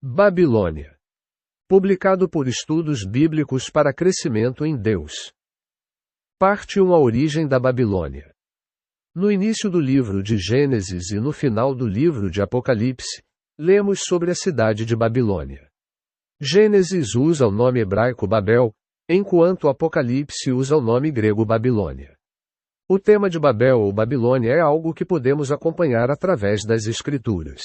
Babilônia. Publicado por Estudos Bíblicos para Crescimento em Deus. Parte 1. A origem da Babilônia. No início do livro de Gênesis e no final do livro de Apocalipse, lemos sobre a cidade de Babilônia. Gênesis usa o nome hebraico Babel, enquanto Apocalipse usa o nome grego Babilônia. O tema de Babel ou Babilônia é algo que podemos acompanhar através das Escrituras.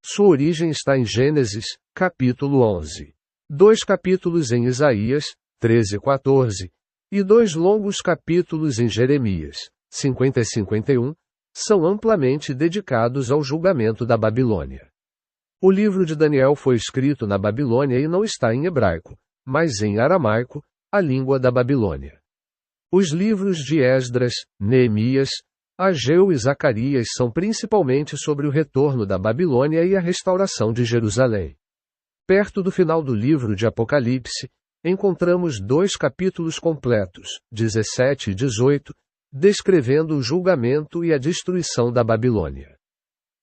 Sua origem está em Gênesis, capítulo 11. 2 capítulos em Isaías, 13 e 14, e 2 longos capítulos em Jeremias, 50 e 51, são amplamente dedicados ao julgamento da Babilônia. O livro de Daniel foi escrito na Babilônia e não está em hebraico, mas em aramaico, a língua da Babilônia. Os livros de Esdras, Neemias, Ageu e Zacarias são principalmente sobre o retorno da Babilônia e a restauração de Jerusalém. Perto do final do livro de Apocalipse, encontramos 2 capítulos completos, 17 e 18, descrevendo o julgamento e a destruição da Babilônia.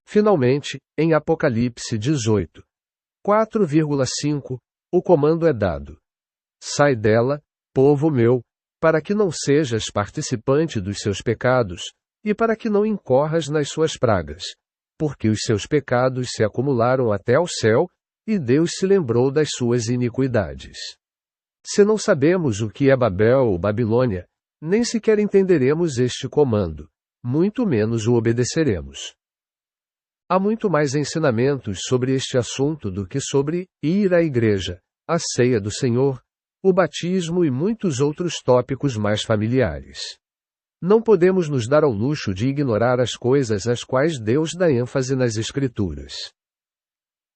Finalmente, em Apocalipse 18, 4,5, o comando é dado: sai dela, povo meu, para que não sejas participante dos seus pecados, e para que não incorras nas suas pragas, porque os seus pecados se acumularam até ao céu, e Deus se lembrou das suas iniquidades. Se não sabemos o que é Babel ou Babilônia, nem sequer entenderemos este comando, muito menos o obedeceremos. Há muito mais ensinamentos sobre este assunto do que sobre ir à igreja, a ceia do Senhor, o batismo e muitos outros tópicos mais familiares. Não podemos nos dar ao luxo de ignorar as coisas às quais Deus dá ênfase nas Escrituras.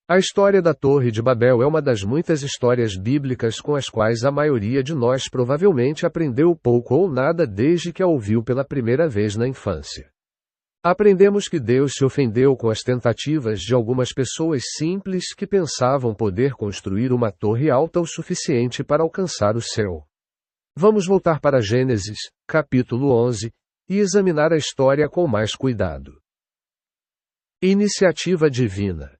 A história da Torre de Babel é uma das muitas histórias bíblicas com as quais a maioria de nós provavelmente aprendeu pouco ou nada desde que a ouviu pela primeira vez na infância. Aprendemos que Deus se ofendeu com as tentativas de algumas pessoas simples que pensavam poder construir uma torre alta o suficiente para alcançar o céu. Vamos voltar para Gênesis, capítulo 11, e examinar a história com mais cuidado. Iniciativa divina.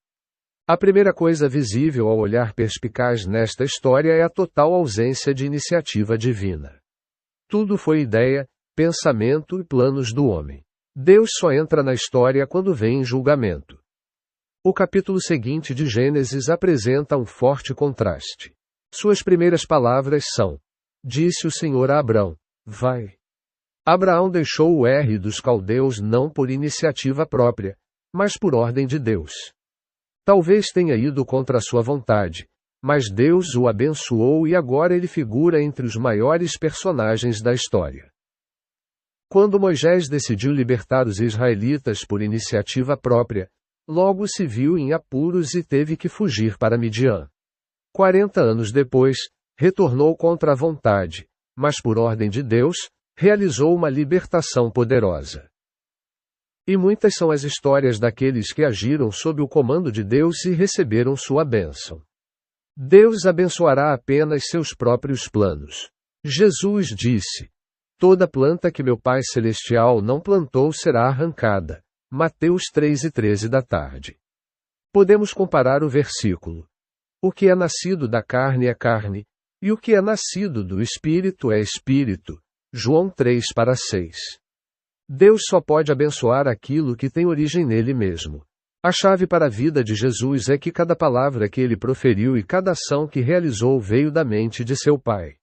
A primeira coisa visível ao olhar perspicaz nesta história é a total ausência de iniciativa divina. Tudo foi ideia, pensamento e planos do homem. Deus só entra na história quando vem em julgamento. O capítulo seguinte de Gênesis apresenta um forte contraste. Suas primeiras palavras são: disse o Senhor a Abrão, vai. Abraão deixou o Ur dos caldeus não por iniciativa própria, mas por ordem de Deus. Talvez tenha ido contra a sua vontade, mas Deus o abençoou e agora ele figura entre os maiores personagens da história. Quando Moisés decidiu libertar os israelitas por iniciativa própria, logo se viu em apuros e teve que fugir para Midian. 40 anos depois, retornou contra a vontade, mas por ordem de Deus, realizou uma libertação poderosa. E muitas são as histórias daqueles que agiram sob o comando de Deus e receberam sua bênção. Deus abençoará apenas seus próprios planos. Jesus disse: toda planta que meu Pai Celestial não plantou será arrancada. Mateus 3:13 da tarde. Podemos comparar o versículo. O que é nascido da carne é carne, e o que é nascido do Espírito é Espírito. João 3:6. Deus só pode abençoar aquilo que tem origem nele mesmo. A chave para a vida de Jesus é que cada palavra que ele proferiu e cada ação que realizou veio da mente de seu Pai.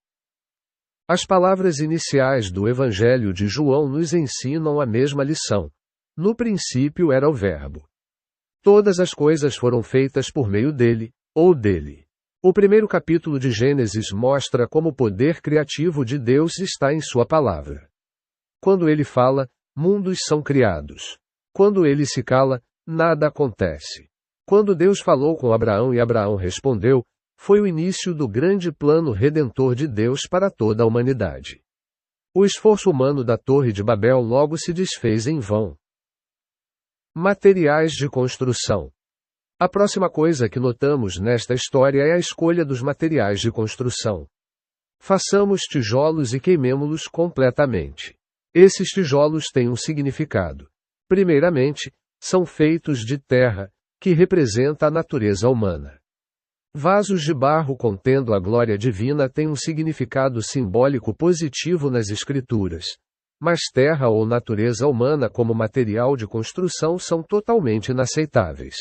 As palavras iniciais do Evangelho de João nos ensinam a mesma lição. No princípio era o Verbo. Todas as coisas foram feitas por meio dele, ou dele. O primeiro capítulo de Gênesis mostra como o poder criativo de Deus está em sua palavra. Quando ele fala, mundos são criados. Quando ele se cala, nada acontece. Quando Deus falou com Abraão e Abraão respondeu, foi o início do grande plano redentor de Deus para toda a humanidade. O esforço humano da Torre de Babel logo se desfez em vão. Materiais de construção. A próxima coisa que notamos nesta história é a escolha dos materiais de construção. Façamos tijolos e queimemo-los completamente. Esses tijolos têm um significado. Primeiramente, são feitos de terra, que representa a natureza humana. Vasos de barro contendo a glória divina têm um significado simbólico positivo nas Escrituras, mas terra ou natureza humana como material de construção são totalmente inaceitáveis.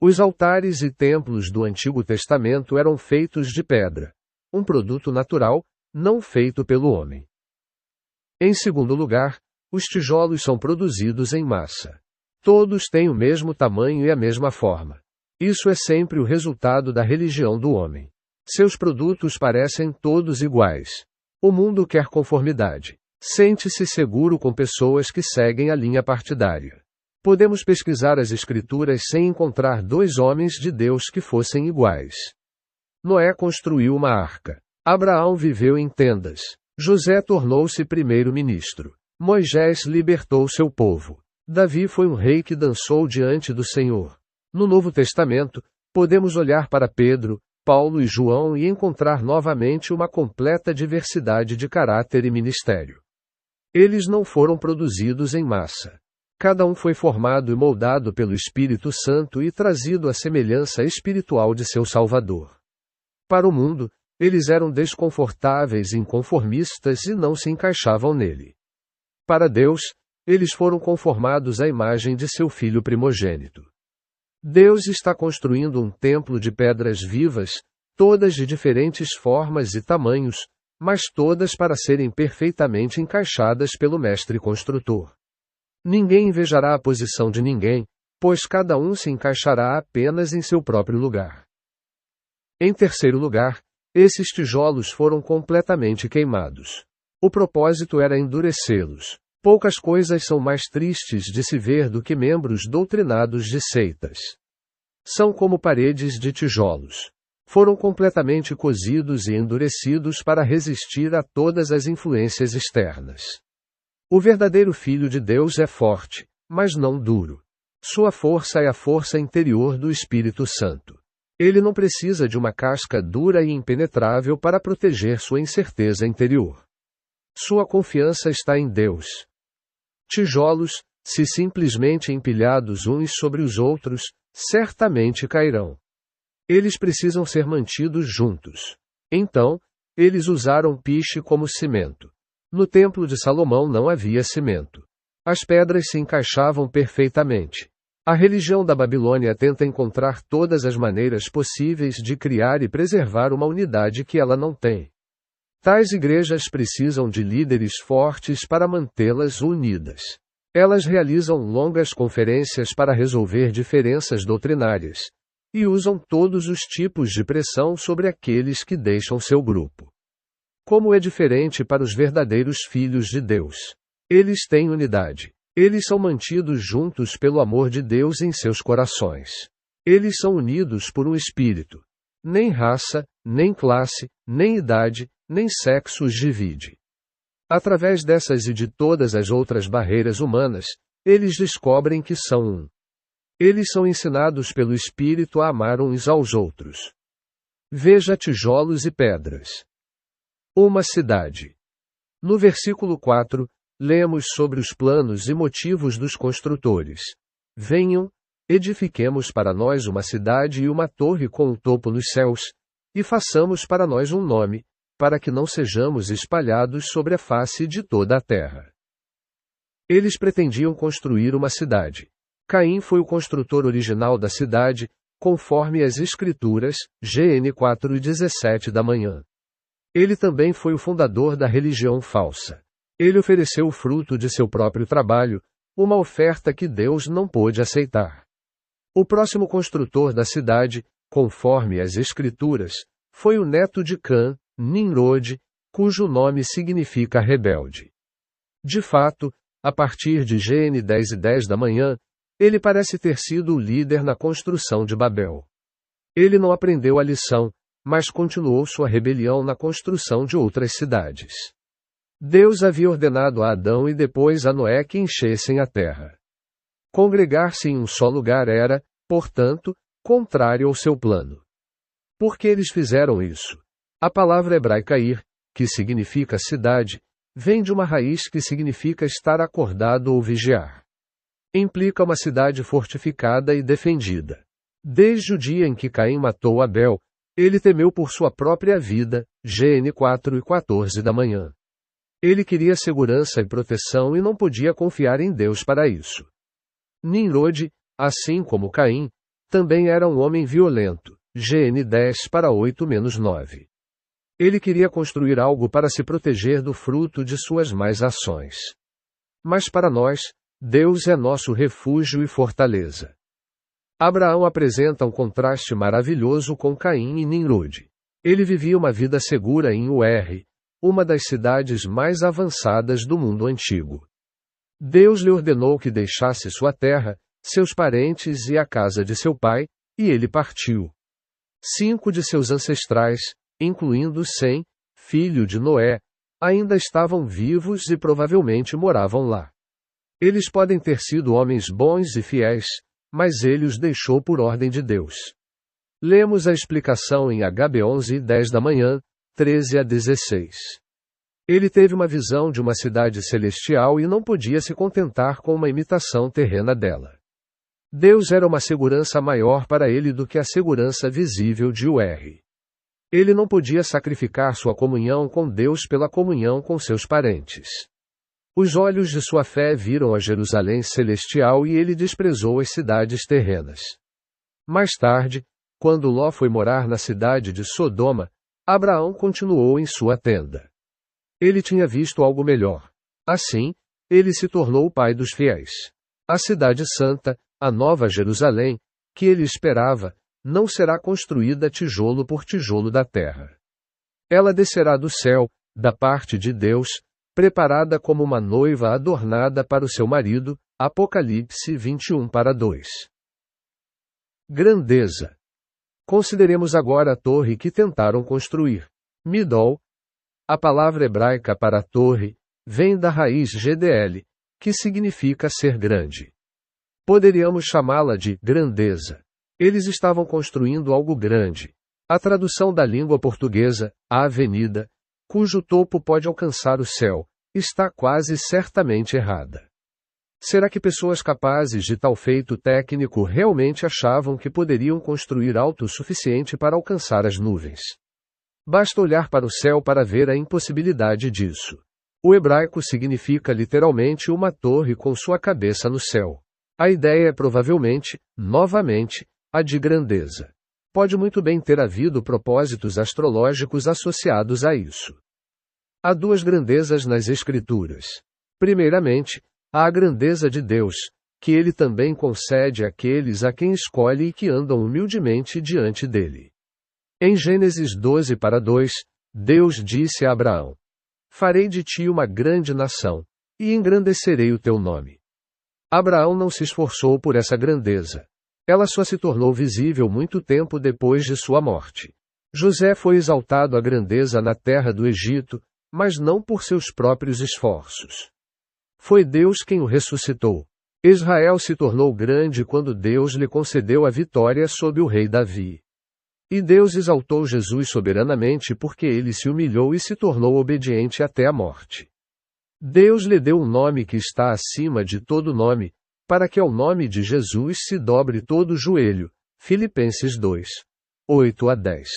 Os altares e templos do Antigo Testamento eram feitos de pedra, um produto natural, não feito pelo homem. Em segundo lugar, os tijolos são produzidos em massa. Todos têm o mesmo tamanho e a mesma forma. Isso é sempre o resultado da religião do homem. Seus produtos parecem todos iguais. O mundo quer conformidade. Sente-se seguro com pessoas que seguem a linha partidária. Podemos pesquisar as Escrituras sem encontrar dois homens de Deus que fossem iguais. Noé construiu uma arca. Abraão viveu em tendas. José tornou-se primeiro-ministro. Moisés libertou seu povo. Davi foi um rei que dançou diante do Senhor. No Novo Testamento, podemos olhar para Pedro, Paulo e João e encontrar novamente uma completa diversidade de caráter e ministério. Eles não foram produzidos em massa. Cada um foi formado e moldado pelo Espírito Santo e trazido à semelhança espiritual de seu Salvador. Para o mundo, eles eram desconfortáveis e inconformistas e não se encaixavam nele. Para Deus, eles foram conformados à imagem de seu Filho primogênito. Deus está construindo um templo de pedras vivas, todas de diferentes formas e tamanhos, mas todas para serem perfeitamente encaixadas pelo mestre construtor. Ninguém invejará a posição de ninguém, pois cada um se encaixará apenas em seu próprio lugar. Em terceiro lugar, esses tijolos foram completamente queimados. O propósito era endurecê-los. Poucas coisas são mais tristes de se ver do que membros doutrinados de seitas. São como paredes de tijolos. Foram completamente cozidos e endurecidos para resistir a todas as influências externas. O verdadeiro Filho de Deus é forte, mas não duro. Sua força é a força interior do Espírito Santo. Ele não precisa de uma casca dura e impenetrável para proteger sua incerteza interior. Sua confiança está em Deus. Tijolos, se simplesmente empilhados uns sobre os outros, certamente cairão. Eles precisam ser mantidos juntos. Então, eles usaram piche como cimento. No Templo de Salomão não havia cimento. As pedras se encaixavam perfeitamente. A religião da Babilônia tenta encontrar todas as maneiras possíveis de criar e preservar uma unidade que ela não tem. Tais igrejas precisam de líderes fortes para mantê-las unidas. Elas realizam longas conferências para resolver diferenças doutrinárias, e usam todos os tipos de pressão sobre aqueles que deixam seu grupo. Como é diferente para os verdadeiros filhos de Deus. Eles têm unidade. Eles são mantidos juntos pelo amor de Deus em seus corações. Eles são unidos por um espírito. Nem raça, nem classe, nem idade, nem sexo os divide. Através dessas e de todas as outras barreiras humanas, eles descobrem que são um. Eles são ensinados pelo Espírito a amar uns aos outros. Veja tijolos e pedras. Uma cidade. No versículo 4, lemos sobre os planos e motivos dos construtores. Venham, edifiquemos para nós uma cidade e uma torre com um topo nos céus, e façamos para nós um nome, para que não sejamos espalhados sobre a face de toda a terra. Eles pretendiam construir uma cidade. Caim foi o construtor original da cidade, conforme as Escrituras, GN 4:17 da manhã. Ele também foi o fundador da religião falsa. Ele ofereceu o fruto de seu próprio trabalho, uma oferta que Deus não pôde aceitar. O próximo construtor da cidade, conforme as Escrituras, foi o neto de Cã, Nimrod, cujo nome significa rebelde. De fato, a partir de GN 10:10 da manhã, ele parece ter sido o líder na construção de Babel. Ele não aprendeu a lição, mas continuou sua rebelião na construção de outras cidades. Deus havia ordenado a Adão e depois a Noé que enchessem a terra. Congregar-se em um só lugar era, portanto, contrário ao seu plano. Por que eles fizeram isso? A palavra hebraica ir, que significa cidade, vem de uma raiz que significa estar acordado ou vigiar. Implica uma cidade fortificada e defendida. Desde o dia em que Caim matou Abel, Ele temeu por sua própria vida, Gn 4:14 da manhã. Ele queria segurança e proteção e não podia confiar em Deus para isso. Nimrod, assim como Caim, também era um homem violento, Gn 10:8-9. Ele queria construir algo para se proteger do fruto de suas más ações. Mas para nós, Deus é nosso refúgio e fortaleza. Abraão apresenta um contraste maravilhoso com Caim e Nimrod. Ele vivia uma vida segura em Ur, uma das cidades mais avançadas do mundo antigo. Deus lhe ordenou que deixasse sua terra, seus parentes e a casa de seu pai, e ele partiu. 5 de seus ancestrais, incluindo Sem, filho de Noé, ainda estavam vivos e provavelmente moravam lá. Eles podem ter sido homens bons e fiéis, mas ele os deixou por ordem de Deus. Lemos a explicação em Hb 11:10 da manhã, 13-16. Ele teve uma visão de uma cidade celestial e não podia se contentar com uma imitação terrena dela. Deus era uma segurança maior para ele do que a segurança visível de Ur. Ele não podia sacrificar sua comunhão com Deus pela comunhão com seus parentes. Os olhos de sua fé viram a Jerusalém celestial e ele desprezou as cidades terrenas. Mais tarde, quando Ló foi morar na cidade de Sodoma, Abraão continuou em sua tenda. Ele tinha visto algo melhor. Assim, ele se tornou o pai dos fiéis. A cidade santa, a Nova Jerusalém, que ele esperava, não será construída tijolo por tijolo da terra. Ela descerá do céu, da parte de Deus, preparada como uma noiva adornada para o seu marido, Apocalipse 21:2. Grandeza. Consideremos agora a torre que tentaram construir. Midol. A palavra hebraica para torre vem da raiz GDL, que significa ser grande. Poderíamos chamá-la de grandeza. Eles estavam construindo algo grande. A tradução da língua portuguesa, a avenida, cujo topo pode alcançar o céu, está quase certamente errada. Será que pessoas capazes de tal feito técnico realmente achavam que poderiam construir algo suficiente para alcançar as nuvens? Basta olhar para o céu para ver a impossibilidade disso. O hebraico significa literalmente uma torre com sua cabeça no céu. A ideia é provavelmente, novamente, a de grandeza. Pode muito bem ter havido propósitos astrológicos associados a isso. Há duas grandezas nas Escrituras. Primeiramente, há a grandeza de Deus, que ele também concede àqueles a quem escolhe e que andam humildemente diante dele. Em Gênesis 12:2, Deus disse a Abraão: "Farei de ti uma grande nação, e engrandecerei o teu nome." Abraão não se esforçou por essa grandeza. Ela só se tornou visível muito tempo depois de sua morte. José foi exaltado à grandeza na terra do Egito, mas não por seus próprios esforços. Foi Deus quem o ressuscitou. Israel se tornou grande quando Deus lhe concedeu a vitória sobre o rei Davi. E Deus exaltou Jesus soberanamente porque ele se humilhou e se tornou obediente até a morte. Deus lhe deu um nome que está acima de todo nome, para que ao nome de Jesus se dobre todo o joelho. Filipenses 2:8-10.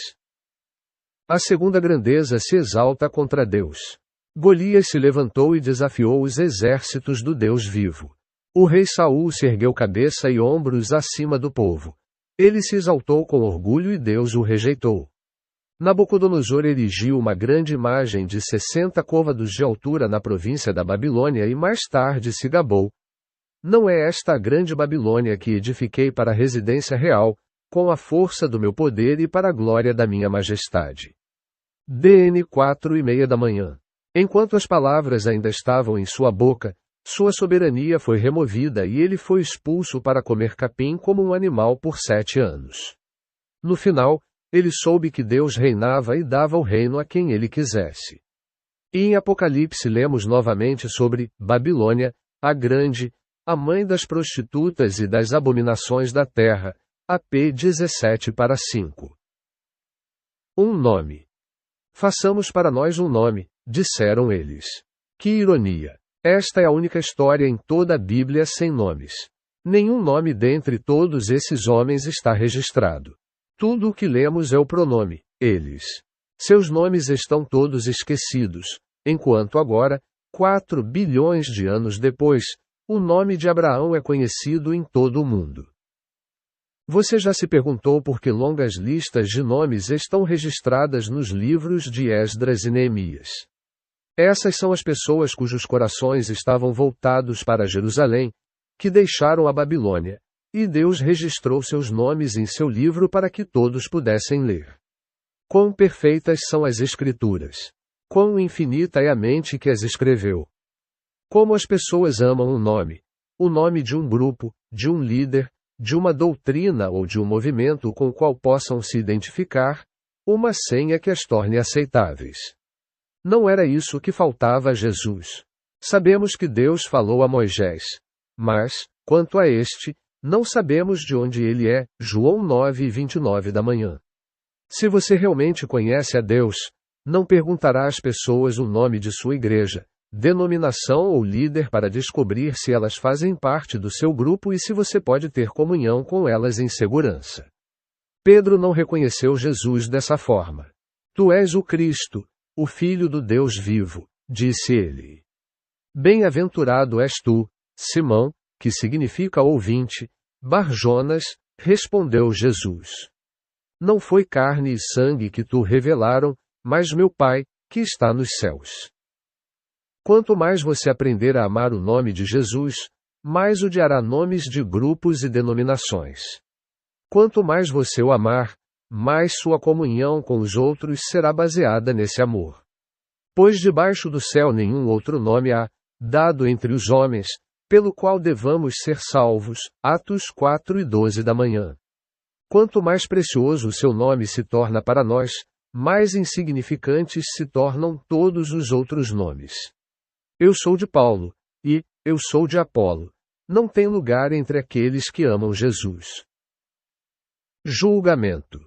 A segunda grandeza se exalta contra Deus. Golias se levantou e desafiou os exércitos do Deus vivo. O rei Saul se ergueu cabeça e ombros acima do povo. Ele se exaltou com orgulho e Deus o rejeitou. Nabucodonosor erigiu uma grande imagem de 60 côvados de altura na província da Babilônia e mais tarde se gabou: "Não é esta a grande Babilônia que edifiquei para a residência real, com a força do meu poder e para a glória da minha majestade." DN 4:30 da manhã. Enquanto as palavras ainda estavam em sua boca, sua soberania foi removida e ele foi expulso para comer capim como um animal por 7 anos. No final, ele soube que Deus reinava e dava o reino a quem ele quisesse. E em Apocalipse lemos novamente sobre Babilônia, a grande, a mãe das prostitutas e das abominações da terra, AP 17:5. Um nome. "Façamos para nós um nome", disseram eles. Que ironia! Esta é a única história em toda a Bíblia sem nomes. Nenhum nome dentre todos esses homens está registrado. Tudo o que lemos é o pronome, eles. Seus nomes estão todos esquecidos, enquanto agora, 4 bilhões de anos depois, o nome de Abraão é conhecido em todo o mundo. Você já se perguntou por que longas listas de nomes estão registradas nos livros de Esdras e Neemias? Essas são as pessoas cujos corações estavam voltados para Jerusalém, que deixaram a Babilônia, e Deus registrou seus nomes em seu livro para que todos pudessem ler. Quão perfeitas são as Escrituras! Quão infinita é a mente que as escreveu! Como as pessoas amam o nome de um grupo, de um líder, de uma doutrina ou de um movimento com o qual possam se identificar, uma senha que as torne aceitáveis. Não era isso que faltava a Jesus. Sabemos que Deus falou a Moisés. Mas, quanto a este, não sabemos de onde ele é. João 9:29 da manhã. Se você realmente conhece a Deus, não perguntará às pessoas o nome de sua igreja, denominação ou líder para descobrir se elas fazem parte do seu grupo e se você pode ter comunhão com elas em segurança. Pedro não reconheceu Jesus dessa forma. Tu és o Cristo, o Filho do Deus vivo, disse ele. Bem-aventurado és tu, Simão, que significa ouvinte, Bar-Jonas, respondeu Jesus. Não foi carne e sangue que tu revelaram, mas meu Pai, que está nos céus. Quanto mais você aprender a amar o nome de Jesus, mais odiará nomes de grupos e denominações. Quanto mais você o amar, mais sua comunhão com os outros será baseada nesse amor. Pois debaixo do céu nenhum outro nome há, dado entre os homens, pelo qual devamos ser salvos. Atos 4:12 da manhã. Quanto mais precioso o seu nome se torna para nós, mais insignificantes se tornam todos os outros nomes. Eu sou de Paulo, e eu sou de Apolo. Não tem lugar entre aqueles que amam Jesus. Julgamento.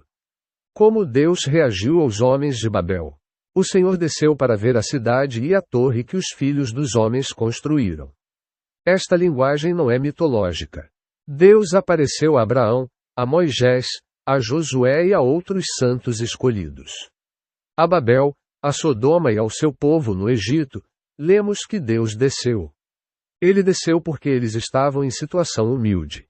Como Deus reagiu aos homens de Babel? O Senhor desceu para ver a cidade e a torre que os filhos dos homens construíram. Esta linguagem não é mitológica. Deus apareceu a Abraão, a Moisés, a Josué e a outros santos escolhidos. A Babel, a Sodoma e ao seu povo no Egito, lemos que Deus desceu. Ele desceu porque eles estavam em situação humilde.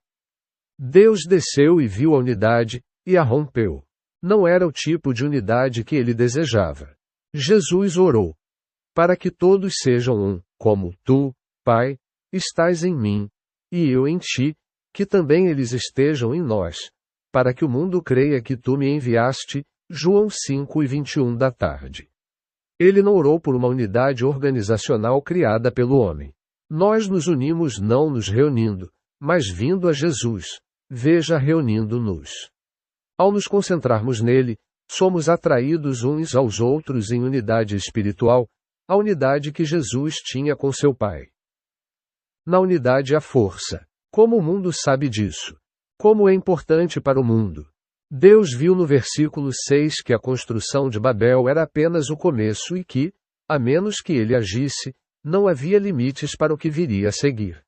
Deus desceu e viu a unidade, e a rompeu. Não era o tipo de unidade que ele desejava. Jesus orou. Para que todos sejam um, como tu, Pai, estás em mim, e eu em ti, que também eles estejam em nós, para que o mundo creia que tu me enviaste. João 5:21 da tarde. Ele não orou por uma unidade organizacional criada pelo homem. Nós nos unimos não nos reunindo, mas vindo a Jesus. Veja reunindo-nos. Ao nos concentrarmos nele, somos atraídos uns aos outros em unidade espiritual, a unidade que Jesus tinha com seu Pai. Na unidade há força. Como o mundo sabe disso? Como é importante para o mundo? Deus viu no versículo 6 que a construção de Babel era apenas o começo e que, a menos que ele agisse, não havia limites para o que viria a seguir.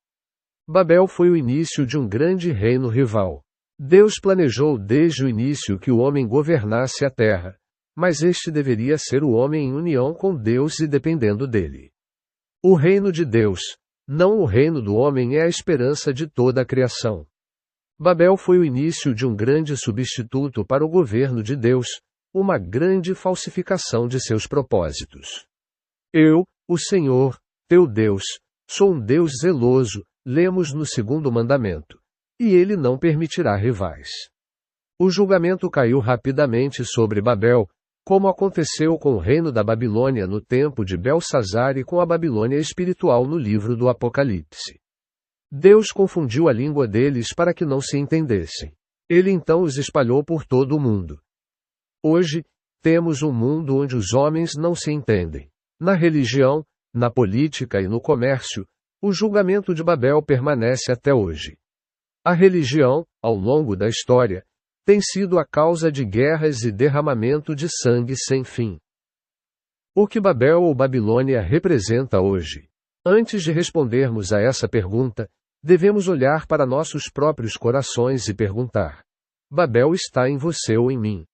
Babel foi o início de um grande reino rival. Deus planejou desde o início que o homem governasse a terra, mas este deveria ser o homem em união com Deus e dependendo dele. O reino de Deus, não o reino do homem, é a esperança de toda a criação. Babel foi o início de um grande substituto para o governo de Deus, uma grande falsificação de seus propósitos. Eu, o Senhor, teu Deus, sou um Deus zeloso, lemos no 2º mandamento, e ele não permitirá rivais. O julgamento caiu rapidamente sobre Babel, como aconteceu com o reino da Babilônia no tempo de Belsazar e com a Babilônia espiritual no livro do Apocalipse. Deus confundiu a língua deles para que não se entendessem. Ele então os espalhou por todo o mundo. Hoje, temos um mundo onde os homens não se entendem. Na religião, na política e no comércio, o julgamento de Babel permanece até hoje. A religião, ao longo da história, tem sido a causa de guerras e derramamento de sangue sem fim. O que Babel ou Babilônia representa hoje? Antes de respondermos a essa pergunta, devemos olhar para nossos próprios corações e perguntar: Babel está em você ou em mim.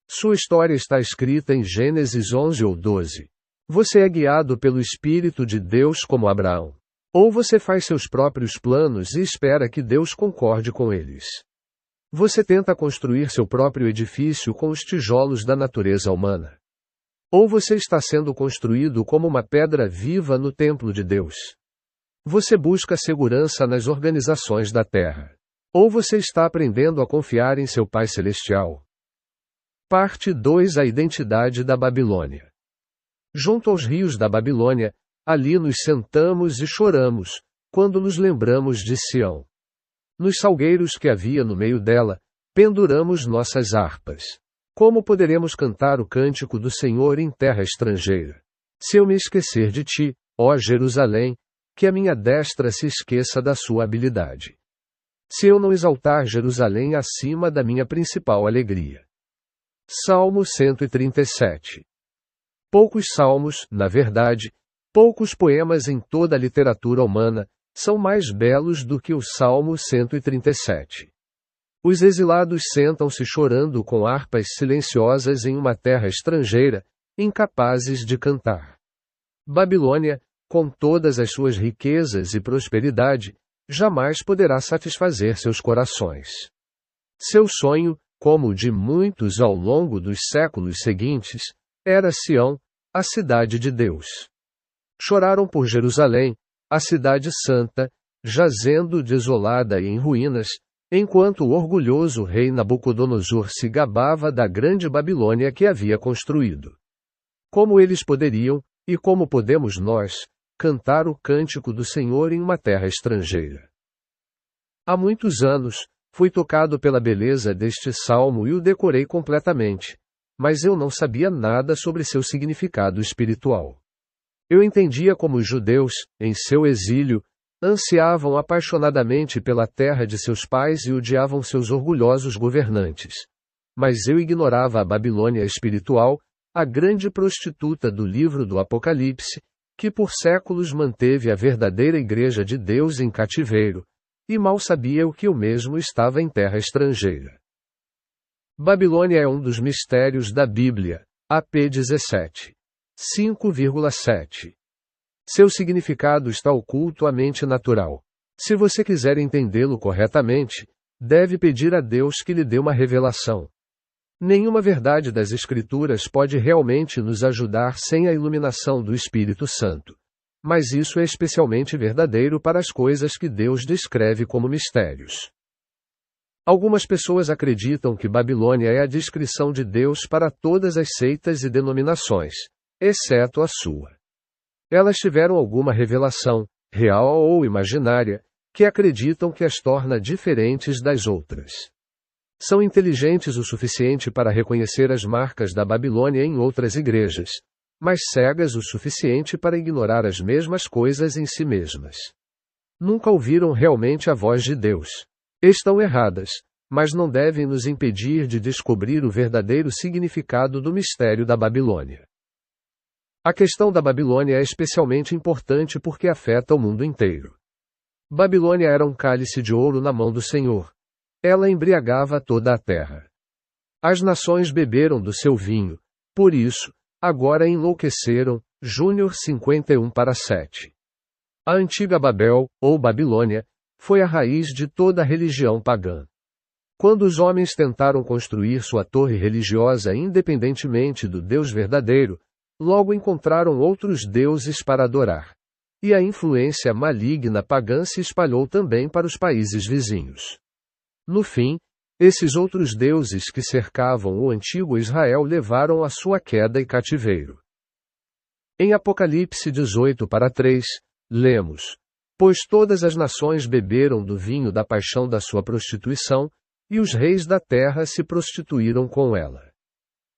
Sua história está escrita em Gênesis 11 ou 12. Você é guiado pelo Espírito de Deus como Abraão. Ou você faz seus próprios planos e espera que Deus concorde com eles. Você tenta construir seu próprio edifício com os tijolos da natureza humana. Ou você está sendo construído como uma pedra viva no templo de Deus. Você busca segurança nas organizações da terra. Ou você está aprendendo a confiar em seu Pai Celestial. Parte 2: A identidade da Babilônia. Junto aos rios da Babilônia, ali nos sentamos e choramos, quando nos lembramos de Sião. Nos salgueiros que havia no meio dela, penduramos nossas harpas. Como poderemos cantar o cântico do Senhor em terra estrangeira? Se eu me esquecer de ti, ó Jerusalém, que a minha destra se esqueça da sua habilidade. Se eu não exaltar Jerusalém acima da minha principal alegria. Salmo 137. Poucos salmos, na verdade, poucos poemas em toda a literatura humana, são mais belos do que o Salmo 137. Os exilados sentam-se chorando com harpas silenciosas em uma terra estrangeira, incapazes de cantar. Babilônia, com todas as suas riquezas e prosperidade, jamais poderá satisfazer seus corações. Seu sonho, como o de muitos ao longo dos séculos seguintes, era Sião, a cidade de Deus. Choraram por Jerusalém, a cidade santa, jazendo desolada e em ruínas, enquanto o orgulhoso rei Nabucodonosor se gabava da grande Babilônia que havia construído. Como eles poderiam, e como podemos nós, cantar o cântico do Senhor em uma terra estrangeira? Há muitos anos, fui tocado pela beleza deste salmo e o decorei completamente, mas eu não sabia nada sobre seu significado espiritual. Eu entendia como os judeus, em seu exílio, ansiavam apaixonadamente pela terra de seus pais e odiavam seus orgulhosos governantes. Mas eu ignorava a Babilônia espiritual, a grande prostituta do livro do Apocalipse, que por séculos manteve a verdadeira Igreja de Deus em cativeiro, e mal sabia o que eu mesmo estava em terra estrangeira. Babilônia é um dos mistérios da Bíblia, AP 17. 5,7. Seu significado está oculto à mente natural. Se você quiser entendê-lo corretamente, deve pedir a Deus que lhe dê uma revelação. Nenhuma verdade das Escrituras pode realmente nos ajudar sem a iluminação do Espírito Santo. Mas isso é especialmente verdadeiro para as coisas que Deus descreve como mistérios. Algumas pessoas acreditam que Babilônia é a descrição de Deus para todas as seitas e denominações, exceto a sua. Elas tiveram alguma revelação, real ou imaginária, que acreditam que as torna diferentes das outras. São inteligentes o suficiente para reconhecer as marcas da Babilônia em outras igrejas, mas cegas o suficiente para ignorar as mesmas coisas em si mesmas. Nunca ouviram realmente a voz de Deus. Estão erradas, mas não devem nos impedir de descobrir o verdadeiro significado do mistério da Babilônia. A questão da Babilônia é especialmente importante porque afeta o mundo inteiro. Babilônia era um cálice de ouro na mão do Senhor. Ela embriagava toda a terra. As nações beberam do seu vinho, por isso, agora enlouqueceram. Júnior 51:7. A antiga Babel, ou Babilônia, foi a raiz de toda a religião pagã. Quando os homens tentaram construir sua torre religiosa independentemente do Deus verdadeiro, logo encontraram outros deuses para adorar. E a influência maligna pagã se espalhou também para os países vizinhos. No fim, esses outros deuses que cercavam o antigo Israel levaram à sua queda e cativeiro. Em Apocalipse 18:3, lemos: Pois todas as nações beberam do vinho da paixão da sua prostituição, e os reis da terra se prostituíram com ela.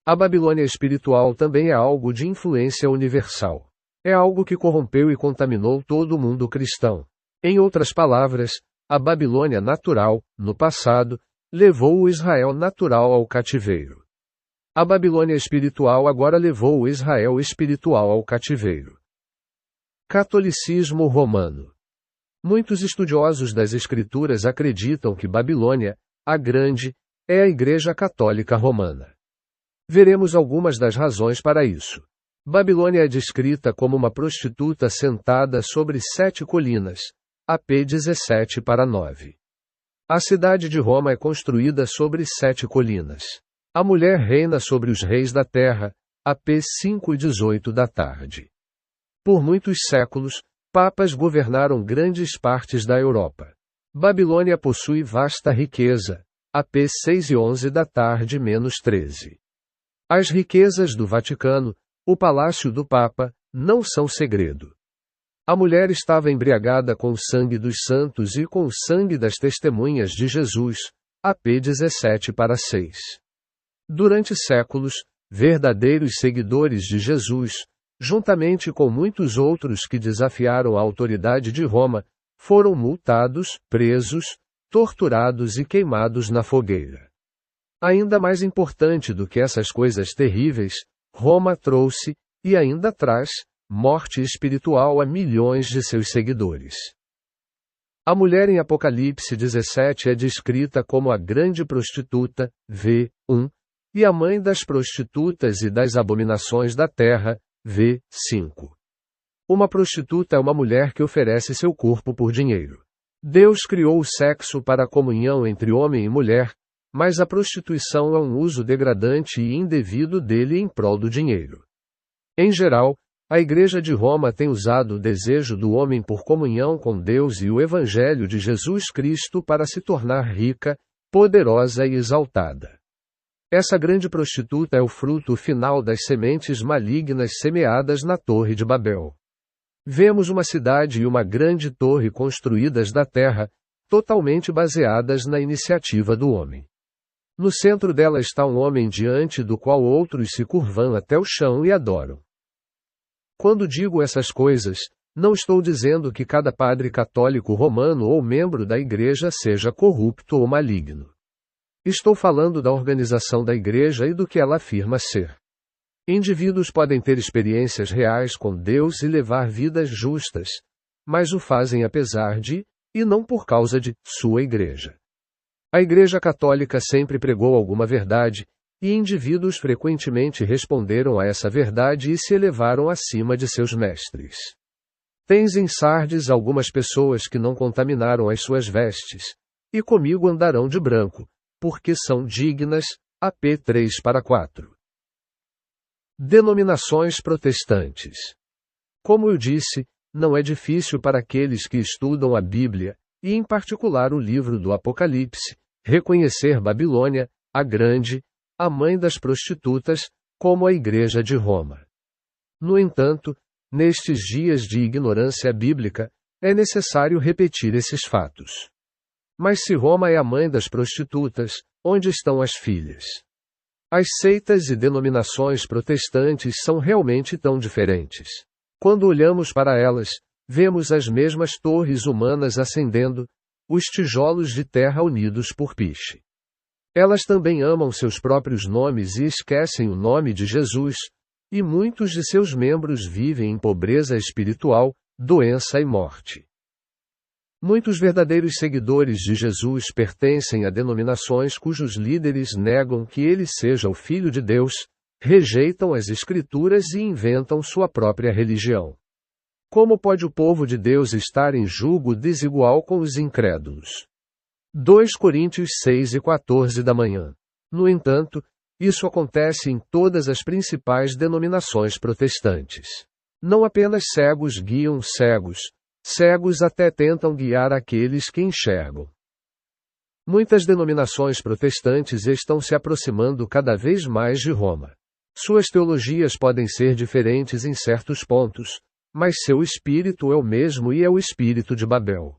A Babilônia espiritual também é algo de influência universal. É algo que corrompeu e contaminou todo o mundo cristão. Em outras palavras, a Babilônia natural, no passado, levou o Israel natural ao cativeiro. A Babilônia espiritual agora levou o Israel espiritual ao cativeiro. Catolicismo romano. Muitos estudiosos das Escrituras acreditam que Babilônia, a Grande, é a Igreja Católica Romana. Veremos algumas das razões para isso. Babilônia é descrita como uma prostituta sentada sobre 7 colinas, AP 17-9. A cidade de Roma é construída sobre 7 colinas. A mulher reina sobre os reis da terra, AP 5:18 da tarde. Por muitos séculos, papas governaram grandes partes da Europa. Babilônia possui vasta riqueza, AP 6:11 da tarde -13. As riquezas do Vaticano, o palácio do Papa, não são segredo. A mulher estava embriagada com o sangue dos santos e com o sangue das testemunhas de Jesus, AP 17-6. Durante séculos, verdadeiros seguidores de Jesus, juntamente com muitos outros que desafiaram a autoridade de Roma, foram multados, presos, torturados e queimados na fogueira. Ainda mais importante do que essas coisas terríveis, Roma trouxe, e ainda traz, morte espiritual a milhões de seus seguidores. A mulher em Apocalipse 17 é descrita como a grande prostituta, v. 1, e a mãe das prostitutas e das abominações da terra, v. 5. Uma prostituta é uma mulher que oferece seu corpo por dinheiro. Deus criou o sexo para a comunhão entre homem e mulher, mas a prostituição é um uso degradante e indevido dele em prol do dinheiro. Em geral, a Igreja de Roma tem usado o desejo do homem por comunhão com Deus e o Evangelho de Jesus Cristo para se tornar rica, poderosa e exaltada. Essa grande prostituta é o fruto final das sementes malignas semeadas na Torre de Babel. Vemos uma cidade e uma grande torre construídas da terra, totalmente baseadas na iniciativa do homem. No centro dela está um homem diante do qual outros se curvam até o chão e adoram. Quando digo essas coisas, não estou dizendo que cada padre católico romano ou membro da igreja seja corrupto ou maligno. Estou falando da organização da igreja e do que ela afirma ser. Indivíduos podem ter experiências reais com Deus e levar vidas justas, mas o fazem apesar de, e não por causa de, sua igreja. A Igreja Católica sempre pregou alguma verdade, e indivíduos frequentemente responderam a essa verdade e se elevaram acima de seus mestres. Tens em Sardes algumas pessoas que não contaminaram as suas vestes, e comigo andarão de branco, porque são dignas, AP 3-4. Denominações protestantes. Como eu disse, não é difícil para aqueles que estudam a Bíblia, e em particular o livro do Apocalipse, reconhecer Babilônia, a grande, a mãe das prostitutas, como a Igreja de Roma. No entanto, nestes dias de ignorância bíblica, é necessário repetir esses fatos. Mas se Roma é a mãe das prostitutas, onde estão as filhas? As seitas e denominações protestantes são realmente tão diferentes. Quando olhamos para elas, vemos as mesmas torres humanas ascendendo, os tijolos de terra unidos por piche. Elas também amam seus próprios nomes e esquecem o nome de Jesus, e muitos de seus membros vivem em pobreza espiritual, doença e morte. Muitos verdadeiros seguidores de Jesus pertencem a denominações cujos líderes negam que ele seja o Filho de Deus, rejeitam as Escrituras e inventam sua própria religião. Como pode o povo de Deus estar em julgo desigual com os incrédulos? 2 Coríntios 6:14 da manhã. No entanto, isso acontece em todas as principais denominações protestantes. Não apenas cegos guiam cegos, cegos até tentam guiar aqueles que enxergam. Muitas denominações protestantes estão se aproximando cada vez mais de Roma. Suas teologias podem ser diferentes em certos pontos, mas seu espírito é o mesmo e é o espírito de Babel.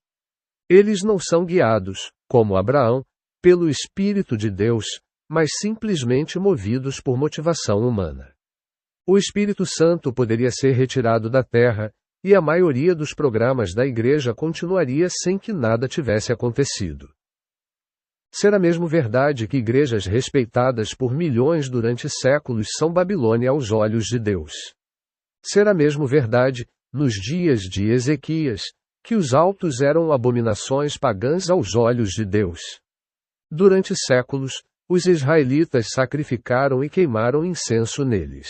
Eles não são guiados, como Abraão, pelo Espírito de Deus, mas simplesmente movidos por motivação humana. O Espírito Santo poderia ser retirado da terra, e a maioria dos programas da igreja continuaria sem que nada tivesse acontecido. Será mesmo verdade que igrejas respeitadas por milhões durante séculos são Babilônia aos olhos de Deus? Será mesmo verdade, nos dias de Ezequias, que os altos eram abominações pagãs aos olhos de Deus? Durante séculos, os israelitas sacrificaram e queimaram incenso neles.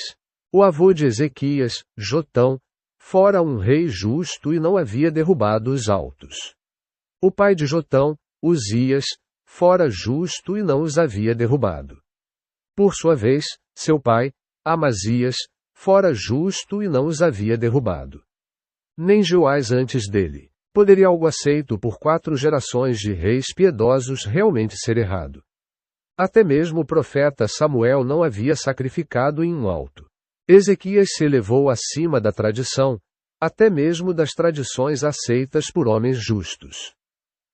O avô de Ezequias, Jotão, fora um rei justo e não havia derrubado os altos. O pai de Jotão, Uzias, fora justo e não os havia derrubado. Por sua vez, seu pai, Amazias, fora justo e não os havia derrubado. Nem Joás antes dele. Poderia algo aceito por 4 gerações de reis piedosos realmente ser errado? Até mesmo o profeta Samuel não havia sacrificado em um alto. Ezequias se elevou acima da tradição, até mesmo das tradições aceitas por homens justos.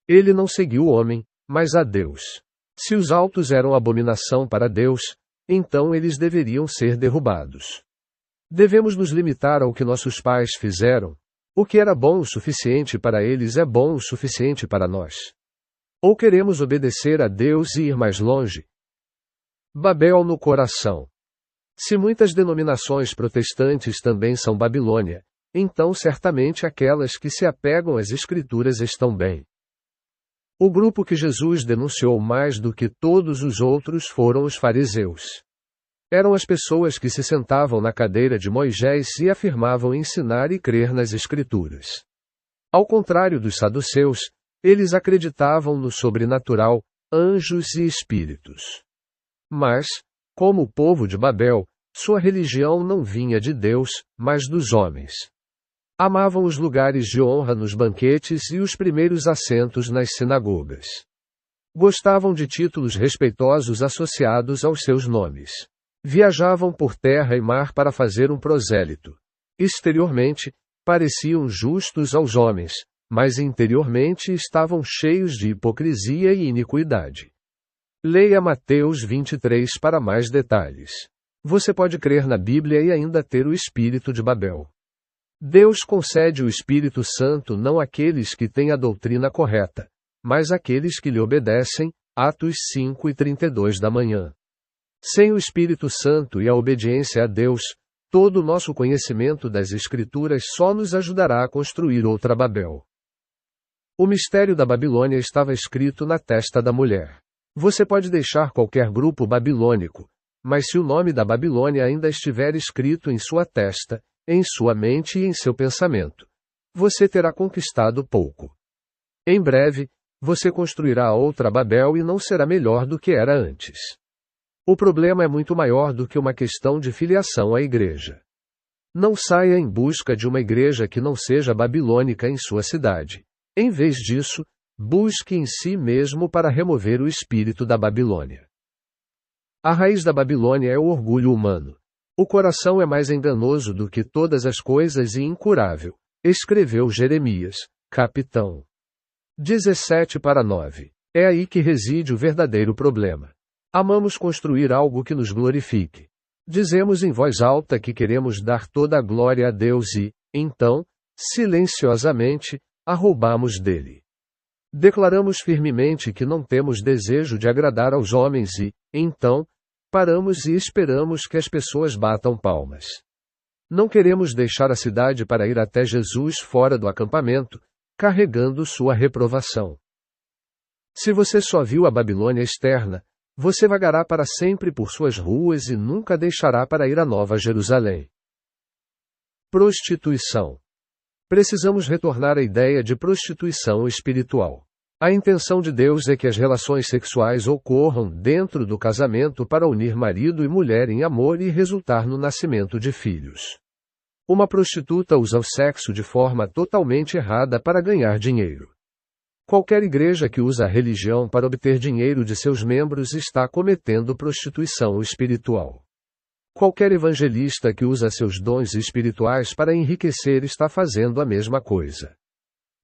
Ele não seguiu o homem, mas a Deus. Se os altos eram abominação para Deus, então eles deveriam ser derrubados. Devemos nos limitar ao que nossos pais fizeram. O que era bom o suficiente para eles é bom o suficiente para nós. Ou queremos obedecer a Deus e ir mais longe? Babel no coração. Se muitas denominações protestantes também são Babilônia, então certamente aquelas que se apegam às Escrituras estão bem. O grupo que Jesus denunciou mais do que todos os outros foram os fariseus. Eram as pessoas que se sentavam na cadeira de Moisés e afirmavam ensinar e crer nas Escrituras. Ao contrário dos saduceus, eles acreditavam no sobrenatural, anjos e espíritos. Mas, como o povo de Babel, sua religião não vinha de Deus, mas dos homens. Amavam os lugares de honra nos banquetes e os primeiros assentos nas sinagogas. Gostavam de títulos respeitosos associados aos seus nomes. Viajavam por terra e mar para fazer um prosélito. Exteriormente, pareciam justos aos homens, mas interiormente estavam cheios de hipocrisia e iniquidade. Leia Mateus 23 para mais detalhes. Você pode crer na Bíblia e ainda ter o espírito de Babel. Deus concede o Espírito Santo não àqueles que têm a doutrina correta, mas àqueles que lhe obedecem. Atos 5:32 da manhã. Sem o Espírito Santo e a obediência a Deus, todo o nosso conhecimento das Escrituras só nos ajudará a construir outra Babel. O mistério da Babilônia estava escrito na testa da mulher. Você pode deixar qualquer grupo babilônico, mas se o nome da Babilônia ainda estiver escrito em sua testa, em sua mente e em seu pensamento, você terá conquistado pouco. Em breve, você construirá outra Babel e não será melhor do que era antes. O problema é muito maior do que uma questão de filiação à igreja. Não saia em busca de uma igreja que não seja babilônica em sua cidade. Em vez disso, busque em si mesmo para remover o espírito da Babilônia. A raiz da Babilônia é o orgulho humano. O coração é mais enganoso do que todas as coisas e incurável, escreveu Jeremias, capitão 17:9. É aí que reside o verdadeiro problema. Amamos construir algo que nos glorifique. Dizemos em voz alta que queremos dar toda a glória a Deus e, então, silenciosamente, a roubamos dele. Declaramos firmemente que não temos desejo de agradar aos homens e, então, paramos e esperamos que as pessoas batam palmas. Não queremos deixar a cidade para ir até Jesus fora do acampamento, carregando sua reprovação. Se você só viu a Babilônia externa, você vagará para sempre por suas ruas e nunca deixará para ir à Nova Jerusalém. Prostituição. Precisamos retornar à ideia de prostituição espiritual. A intenção de Deus é que as relações sexuais ocorram dentro do casamento para unir marido e mulher em amor e resultar no nascimento de filhos. Uma prostituta usa o sexo de forma totalmente errada para ganhar dinheiro. Qualquer igreja que usa a religião para obter dinheiro de seus membros está cometendo prostituição espiritual. Qualquer evangelista que usa seus dons espirituais para enriquecer está fazendo a mesma coisa.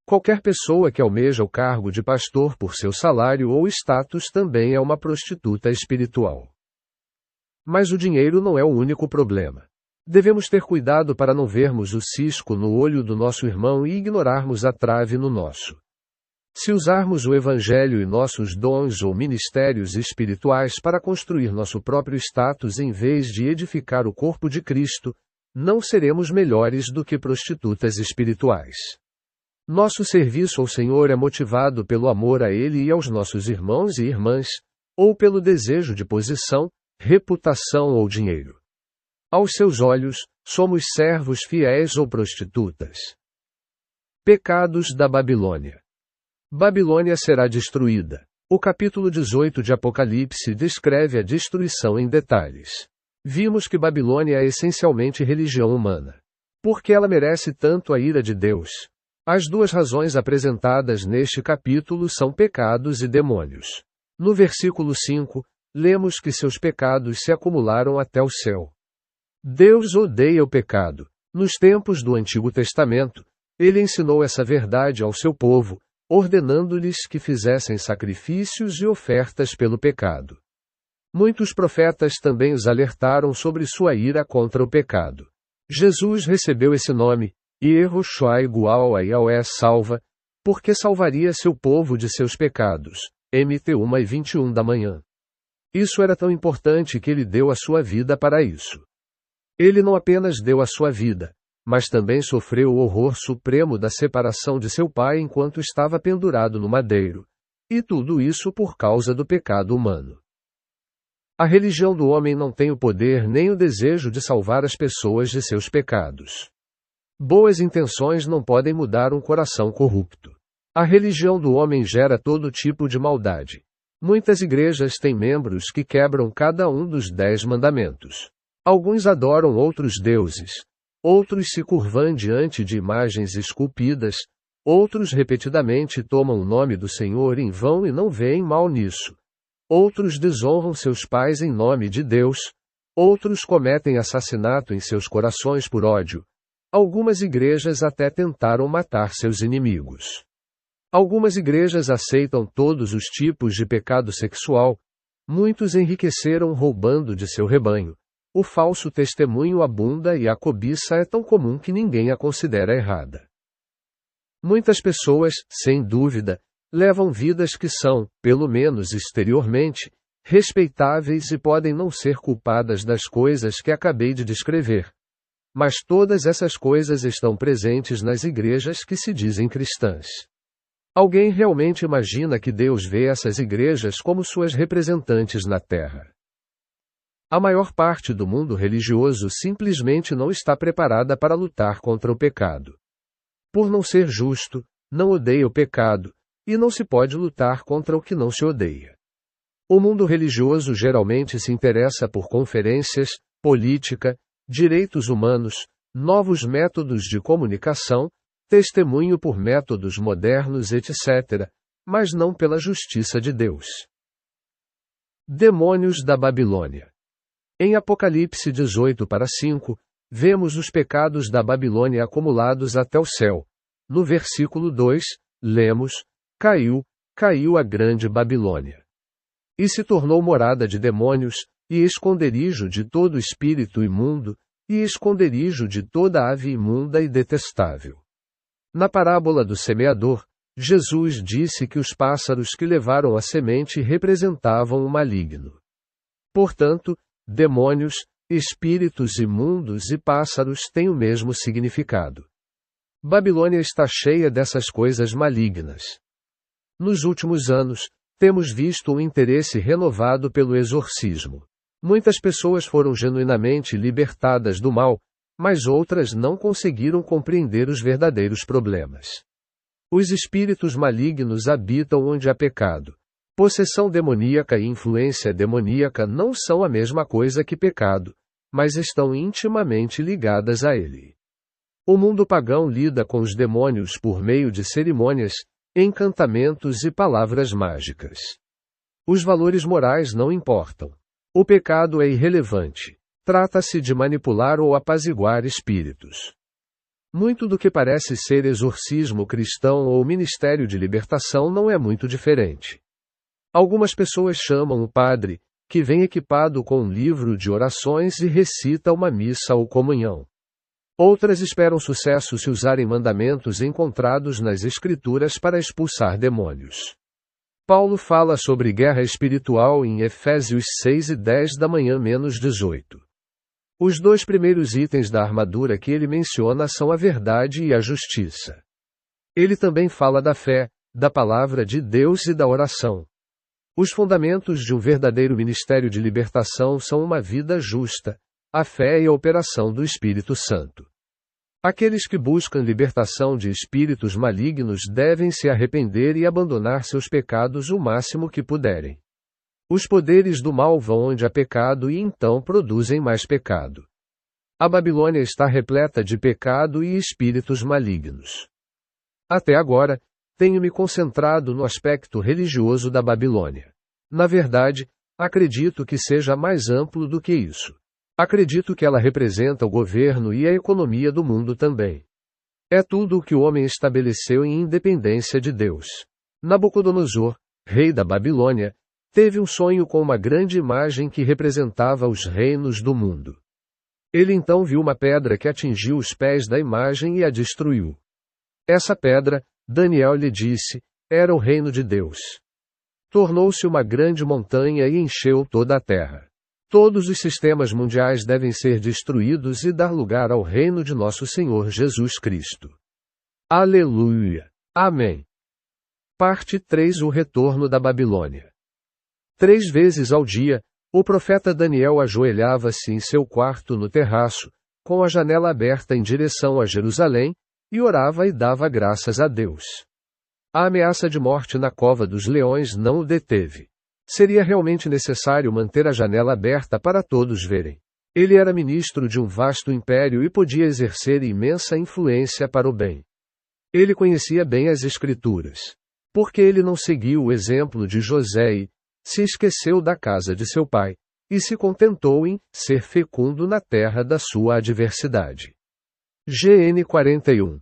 Qualquer pessoa que almeja o cargo de pastor por seu salário ou status também é uma prostituta espiritual. Mas o dinheiro não é o único problema. Devemos ter cuidado para não vermos o cisco no olho do nosso irmão e ignorarmos a trave no nosso. Se usarmos o Evangelho e nossos dons ou ministérios espirituais para construir nosso próprio status em vez de edificar o corpo de Cristo, não seremos melhores do que prostitutas espirituais. Nosso serviço ao Senhor é motivado pelo amor a Ele e aos nossos irmãos e irmãs, ou pelo desejo de posição, reputação ou dinheiro. Aos seus olhos, somos servos fiéis ou prostitutas. Pecados da Babilônia. Babilônia será destruída. O capítulo 18 de Apocalipse descreve a destruição em detalhes. Vimos que Babilônia é essencialmente religião humana. Por que ela merece tanto a ira de Deus? As duas razões apresentadas neste capítulo são pecados e demônios. No versículo 5, lemos que seus pecados se acumularam até o céu. Deus odeia o pecado. Nos tempos do Antigo Testamento, ele ensinou essa verdade ao seu povo, ordenando-lhes que fizessem sacrifícios e ofertas pelo pecado. Muitos profetas também os alertaram sobre sua ira contra o pecado. Jesus recebeu esse nome, Yehoshua igual a Yahweh salva, porque salvaria seu povo de seus pecados. Mt 1:21 da manhã. Isso era tão importante que ele deu a sua vida para isso. Ele não apenas deu a sua vida, mas também sofreu o horror supremo da separação de seu pai enquanto estava pendurado no madeiro. E tudo isso por causa do pecado humano. A religião do homem não tem o poder nem o desejo de salvar as pessoas de seus pecados. Boas intenções não podem mudar um coração corrupto. A religião do homem gera todo tipo de maldade. Muitas igrejas têm membros que quebram cada um dos 10 mandamentos. Alguns adoram outros deuses. Outros se curvam diante de imagens esculpidas. Outros repetidamente tomam o nome do Senhor em vão e não veem mal nisso. Outros desonram seus pais em nome de Deus. Outros cometem assassinato em seus corações por ódio. Algumas igrejas até tentaram matar seus inimigos. Algumas igrejas aceitam todos os tipos de pecado sexual. Muitos enriqueceram roubando de seu rebanho. O falso testemunho abunda e a cobiça é tão comum que ninguém a considera errada. Muitas pessoas, sem dúvida, levam vidas que são, pelo menos exteriormente, respeitáveis e podem não ser culpadas das coisas que acabei de descrever. Mas todas essas coisas estão presentes nas igrejas que se dizem cristãs. Alguém realmente imagina que Deus vê essas igrejas como suas representantes na Terra? A maior parte do mundo religioso simplesmente não está preparada para lutar contra o pecado. Por não ser justo, não odeia o pecado, e não se pode lutar contra o que não se odeia. O mundo religioso geralmente se interessa por conferências, política, direitos humanos, novos métodos de comunicação, testemunho por métodos modernos, etc., mas não pela justiça de Deus. Demônios da Babilônia. Em Apocalipse 18:5, vemos os pecados da Babilônia acumulados até o céu. No versículo 2, lemos: caiu a grande Babilônia. E se tornou morada de demônios, e esconderijo de todo espírito imundo, e esconderijo de toda ave imunda e detestável. Na parábola do semeador, Jesus disse que os pássaros que levaram a semente representavam o maligno. Portanto, demônios, espíritos imundos e pássaros têm o mesmo significado. Babilônia está cheia dessas coisas malignas. Nos últimos anos, temos visto um interesse renovado pelo exorcismo. Muitas pessoas foram genuinamente libertadas do mal, mas outras não conseguiram compreender os verdadeiros problemas. Os espíritos malignos habitam onde há pecado. Possessão demoníaca e influência demoníaca não são a mesma coisa que pecado, mas estão intimamente ligadas a ele. O mundo pagão lida com os demônios por meio de cerimônias, encantamentos e palavras mágicas. Os valores morais não importam. O pecado é irrelevante. Trata-se de manipular ou apaziguar espíritos. Muito do que parece ser exorcismo cristão ou ministério de libertação não é muito diferente. Algumas pessoas chamam o padre, que vem equipado com um livro de orações e recita uma missa ou comunhão. Outras esperam sucesso se usarem mandamentos encontrados nas Escrituras para expulsar demônios. Paulo fala sobre guerra espiritual em Efésios 6:10 da manhã -18. Os 2 primeiros itens da armadura que ele menciona são a verdade e a justiça. Ele também fala da fé, da palavra de Deus e da oração. Os fundamentos de um verdadeiro ministério de libertação são uma vida justa, a fé e a operação do Espírito Santo. Aqueles que buscam libertação de espíritos malignos devem se arrepender e abandonar seus pecados o máximo que puderem. Os poderes do mal vão onde há pecado e então produzem mais pecado. A Babilônia está repleta de pecado e espíritos malignos. Até agora, tenho me concentrado no aspecto religioso da Babilônia. Na verdade, acredito que seja mais amplo do que isso. Acredito que ela representa o governo e a economia do mundo também. É tudo o que o homem estabeleceu em independência de Deus. Nabucodonosor, rei da Babilônia, teve um sonho com uma grande imagem que representava os reinos do mundo. Ele então viu uma pedra que atingiu os pés da imagem e a destruiu. Essa pedra, Daniel lhe disse, era o reino de Deus. Tornou-se uma grande montanha e encheu toda a terra. Todos os sistemas mundiais devem ser destruídos e dar lugar ao reino de nosso Senhor Jesus Cristo. Aleluia! Amém! Parte 3: O retorno da Babilônia. 3 vezes ao dia, o profeta Daniel ajoelhava-se em seu quarto no terraço, com a janela aberta em direção a Jerusalém, e orava e dava graças a Deus. A ameaça de morte na cova dos leões não o deteve. Seria realmente necessário manter a janela aberta para todos verem. Ele era ministro de um vasto império e podia exercer imensa influência para o bem. Ele conhecia bem as Escrituras. Porque ele não seguiu o exemplo de José e se esqueceu da casa de seu pai, e se contentou em ser fecundo na terra da sua adversidade. GN 41.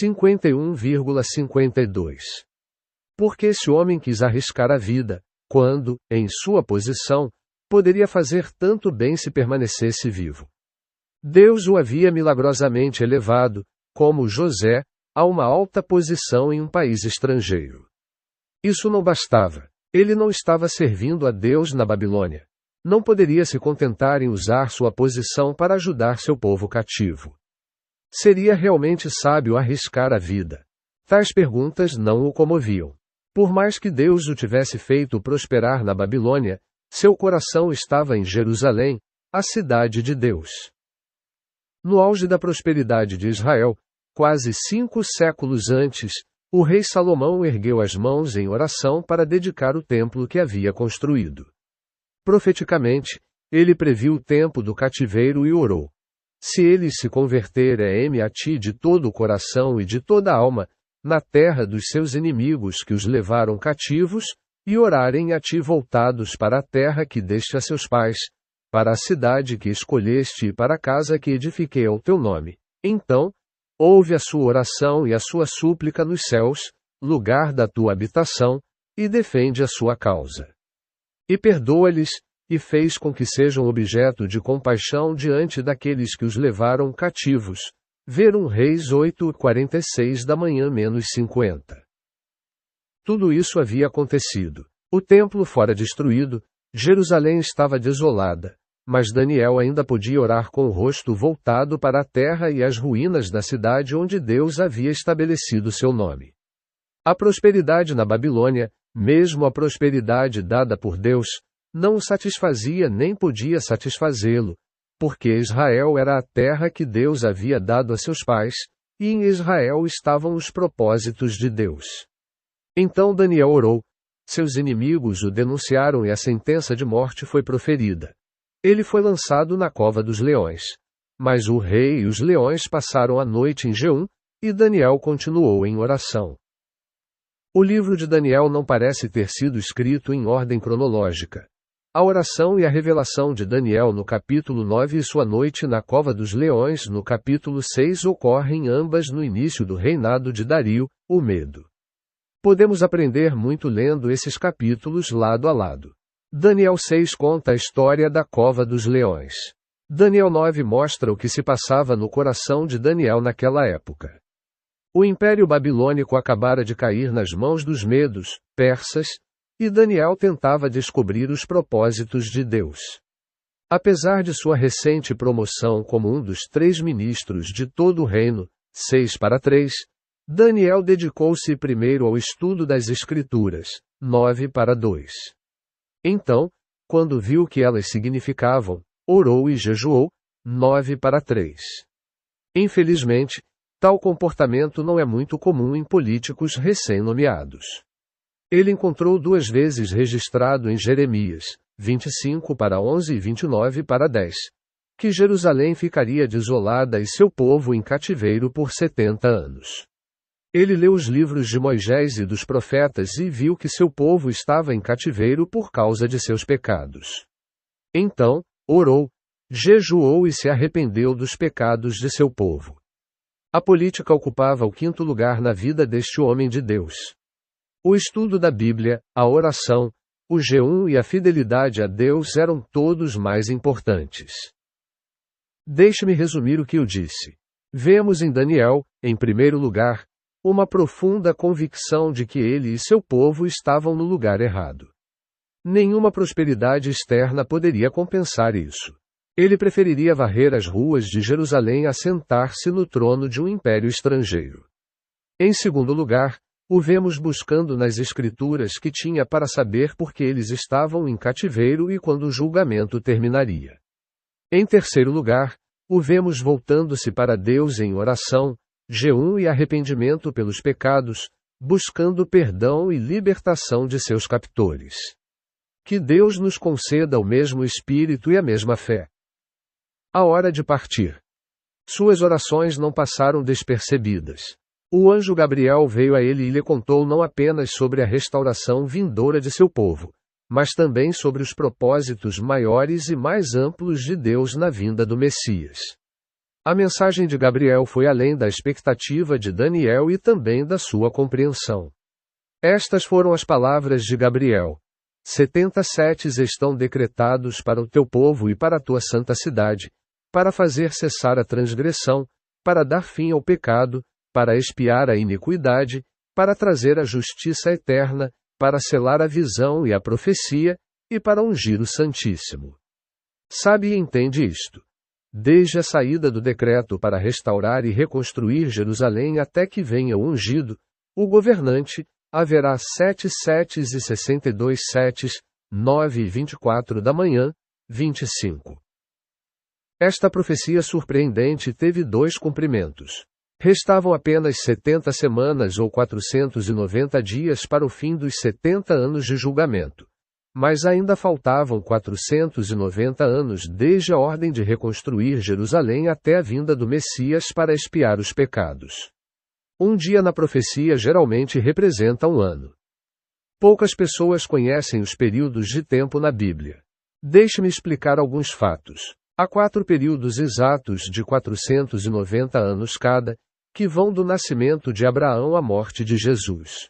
51,52. Porque esse homem quis arriscar a vida, quando, em sua posição, poderia fazer tanto bem se permanecesse vivo. Deus o havia milagrosamente elevado, como José, a uma alta posição em um país estrangeiro. Isso não bastava. Ele não estava servindo a Deus na Babilônia. Não poderia se contentar em usar sua posição para ajudar seu povo cativo. Seria realmente sábio arriscar a vida? Tais perguntas não o comoviam. Por mais que Deus o tivesse feito prosperar na Babilônia, seu coração estava em Jerusalém, a cidade de Deus. No auge da prosperidade de Israel, quase 5 séculos antes, o rei Salomão ergueu as mãos em oração para dedicar o templo que havia construído. Profeticamente, ele previu o tempo do cativeiro e orou: se eles se converterem a ti de todo o coração e de toda a alma, na terra dos seus inimigos que os levaram cativos, e orarem a ti voltados para a terra que deste a seus pais, para a cidade que escolheste e para a casa que edifiquei ao teu nome, então, ouve a sua oração e a sua súplica nos céus, lugar da tua habitação, e defende a sua causa. E perdoa-lhes, e fez com que sejam objeto de compaixão diante daqueles que os levaram cativos. Ver 1 Reis 8:46 da manhã -50. Tudo isso havia acontecido. O templo fora destruído, Jerusalém estava desolada, mas Daniel ainda podia orar com o rosto voltado para a terra e as ruínas da cidade onde Deus havia estabelecido seu nome. A prosperidade na Babilônia, mesmo a prosperidade dada por Deus, não o satisfazia nem podia satisfazê-lo, porque Israel era a terra que Deus havia dado a seus pais, e em Israel estavam os propósitos de Deus. Então Daniel orou, seus inimigos o denunciaram e a sentença de morte foi proferida. Ele foi lançado na cova dos leões. Mas o rei e os leões passaram a noite em jejum, e Daniel continuou em oração. O livro de Daniel não parece ter sido escrito em ordem cronológica. A oração e a revelação de Daniel no capítulo 9 e sua noite na cova dos leões no capítulo 6 ocorrem ambas no início do reinado de Dario, o Medo. Podemos aprender muito lendo esses capítulos lado a lado. Daniel 6 conta a história da cova dos leões. Daniel 9 mostra o que se passava no coração de Daniel naquela época. O Império Babilônico acabara de cair nas mãos dos medos, persas, e Daniel tentava descobrir os propósitos de Deus. Apesar de sua recente promoção como um dos 3 ministros de todo o reino, 6-3, Daniel dedicou-se primeiro ao estudo das Escrituras, 9-2. Então, quando viu o que elas significavam, orou e jejuou. 9-3. Infelizmente, tal comportamento não é muito comum em políticos recém-nomeados. Ele encontrou 2 vezes registrado em Jeremias, 25-11 e 29-10, que Jerusalém ficaria desolada e seu povo em cativeiro por 70 anos. Ele leu os livros de Moisés e dos profetas e viu que seu povo estava em cativeiro por causa de seus pecados. Então, orou, jejuou e se arrependeu dos pecados de seu povo. A política ocupava o 5º lugar na vida deste homem de Deus. O estudo da Bíblia, a oração, o jejum e a fidelidade a Deus eram todos mais importantes. Deixe-me resumir o que eu disse. Vemos em Daniel, em primeiro lugar, uma profunda convicção de que ele e seu povo estavam no lugar errado. Nenhuma prosperidade externa poderia compensar isso. Ele preferiria varrer as ruas de Jerusalém a sentar-se no trono de um império estrangeiro. Em segundo lugar, o vemos buscando nas Escrituras que tinha para saber por que eles estavam em cativeiro e quando o julgamento terminaria. Em terceiro lugar, o vemos voltando-se para Deus em oração, jejum e arrependimento pelos pecados, buscando perdão e libertação de seus captores. Que Deus nos conceda o mesmo espírito e a mesma fé. A hora de partir. Suas orações não passaram despercebidas. O anjo Gabriel veio a ele e lhe contou não apenas sobre a restauração vindoura de seu povo, mas também sobre os propósitos maiores e mais amplos de Deus na vinda do Messias. A mensagem de Gabriel foi além da expectativa de Daniel e também da sua compreensão. Estas foram as palavras de Gabriel. 70 setes estão decretados para o teu povo e para a tua santa cidade, para fazer cessar a transgressão, para dar fim ao pecado, para expiar a iniquidade, para trazer a justiça eterna, para selar a visão e a profecia, e para ungir o Santíssimo. Sabe e entende isto. Desde a saída do decreto para restaurar e reconstruir Jerusalém até que venha o ungido, o governante, haverá 7 setes e 62 setes, 9-24 da manhã, 25. Esta profecia surpreendente teve 2 cumprimentos. Restavam apenas 70 semanas ou 490 dias para o fim dos 70 anos de julgamento. Mas ainda faltavam 490 anos desde a ordem de reconstruir Jerusalém até a vinda do Messias para expiar os pecados. Um dia na profecia geralmente representa um ano. Poucas pessoas conhecem os períodos de tempo na Bíblia. Deixe-me explicar alguns fatos. Há 4 períodos exatos de 490 anos cada, que vão do nascimento de Abraão à morte de Jesus.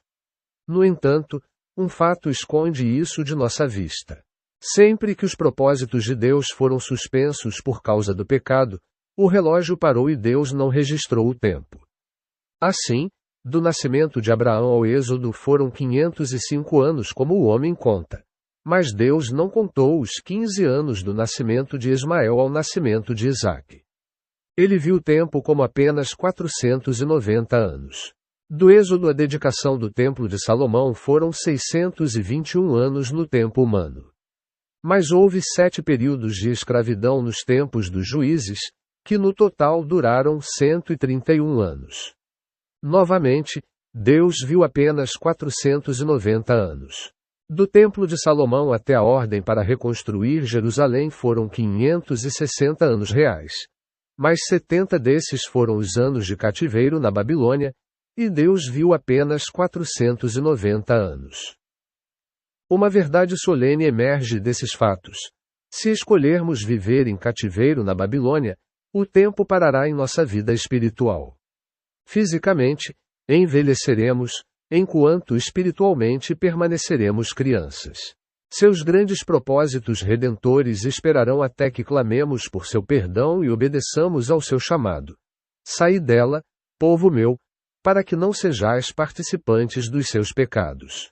No entanto, um fato esconde isso de nossa vista. Sempre que os propósitos de Deus foram suspensos por causa do pecado, o relógio parou e Deus não registrou o tempo. Assim, do nascimento de Abraão ao Êxodo foram 505 anos como o homem conta. Mas Deus não contou os 15 anos do nascimento de Ismael ao nascimento de Isaque. Ele viu o tempo como apenas 490 anos. Do Êxodo à dedicação do Templo de Salomão foram 621 anos no tempo humano. Mas houve 7 períodos de escravidão nos tempos dos juízes, que no total duraram 131 anos. Novamente, Deus viu apenas 490 anos. Do Templo de Salomão até a ordem para reconstruir Jerusalém foram 560 anos reais. Mas 70 desses foram os anos de cativeiro na Babilônia, e Deus viu apenas 490 anos. Uma verdade solene emerge desses fatos. Se escolhermos viver em cativeiro na Babilônia, o tempo parará em nossa vida espiritual. Fisicamente, envelheceremos, enquanto espiritualmente permaneceremos crianças. Seus grandes propósitos redentores esperarão até que clamemos por seu perdão e obedeçamos ao seu chamado. Saí dela, povo meu, para que não sejais participantes dos seus pecados.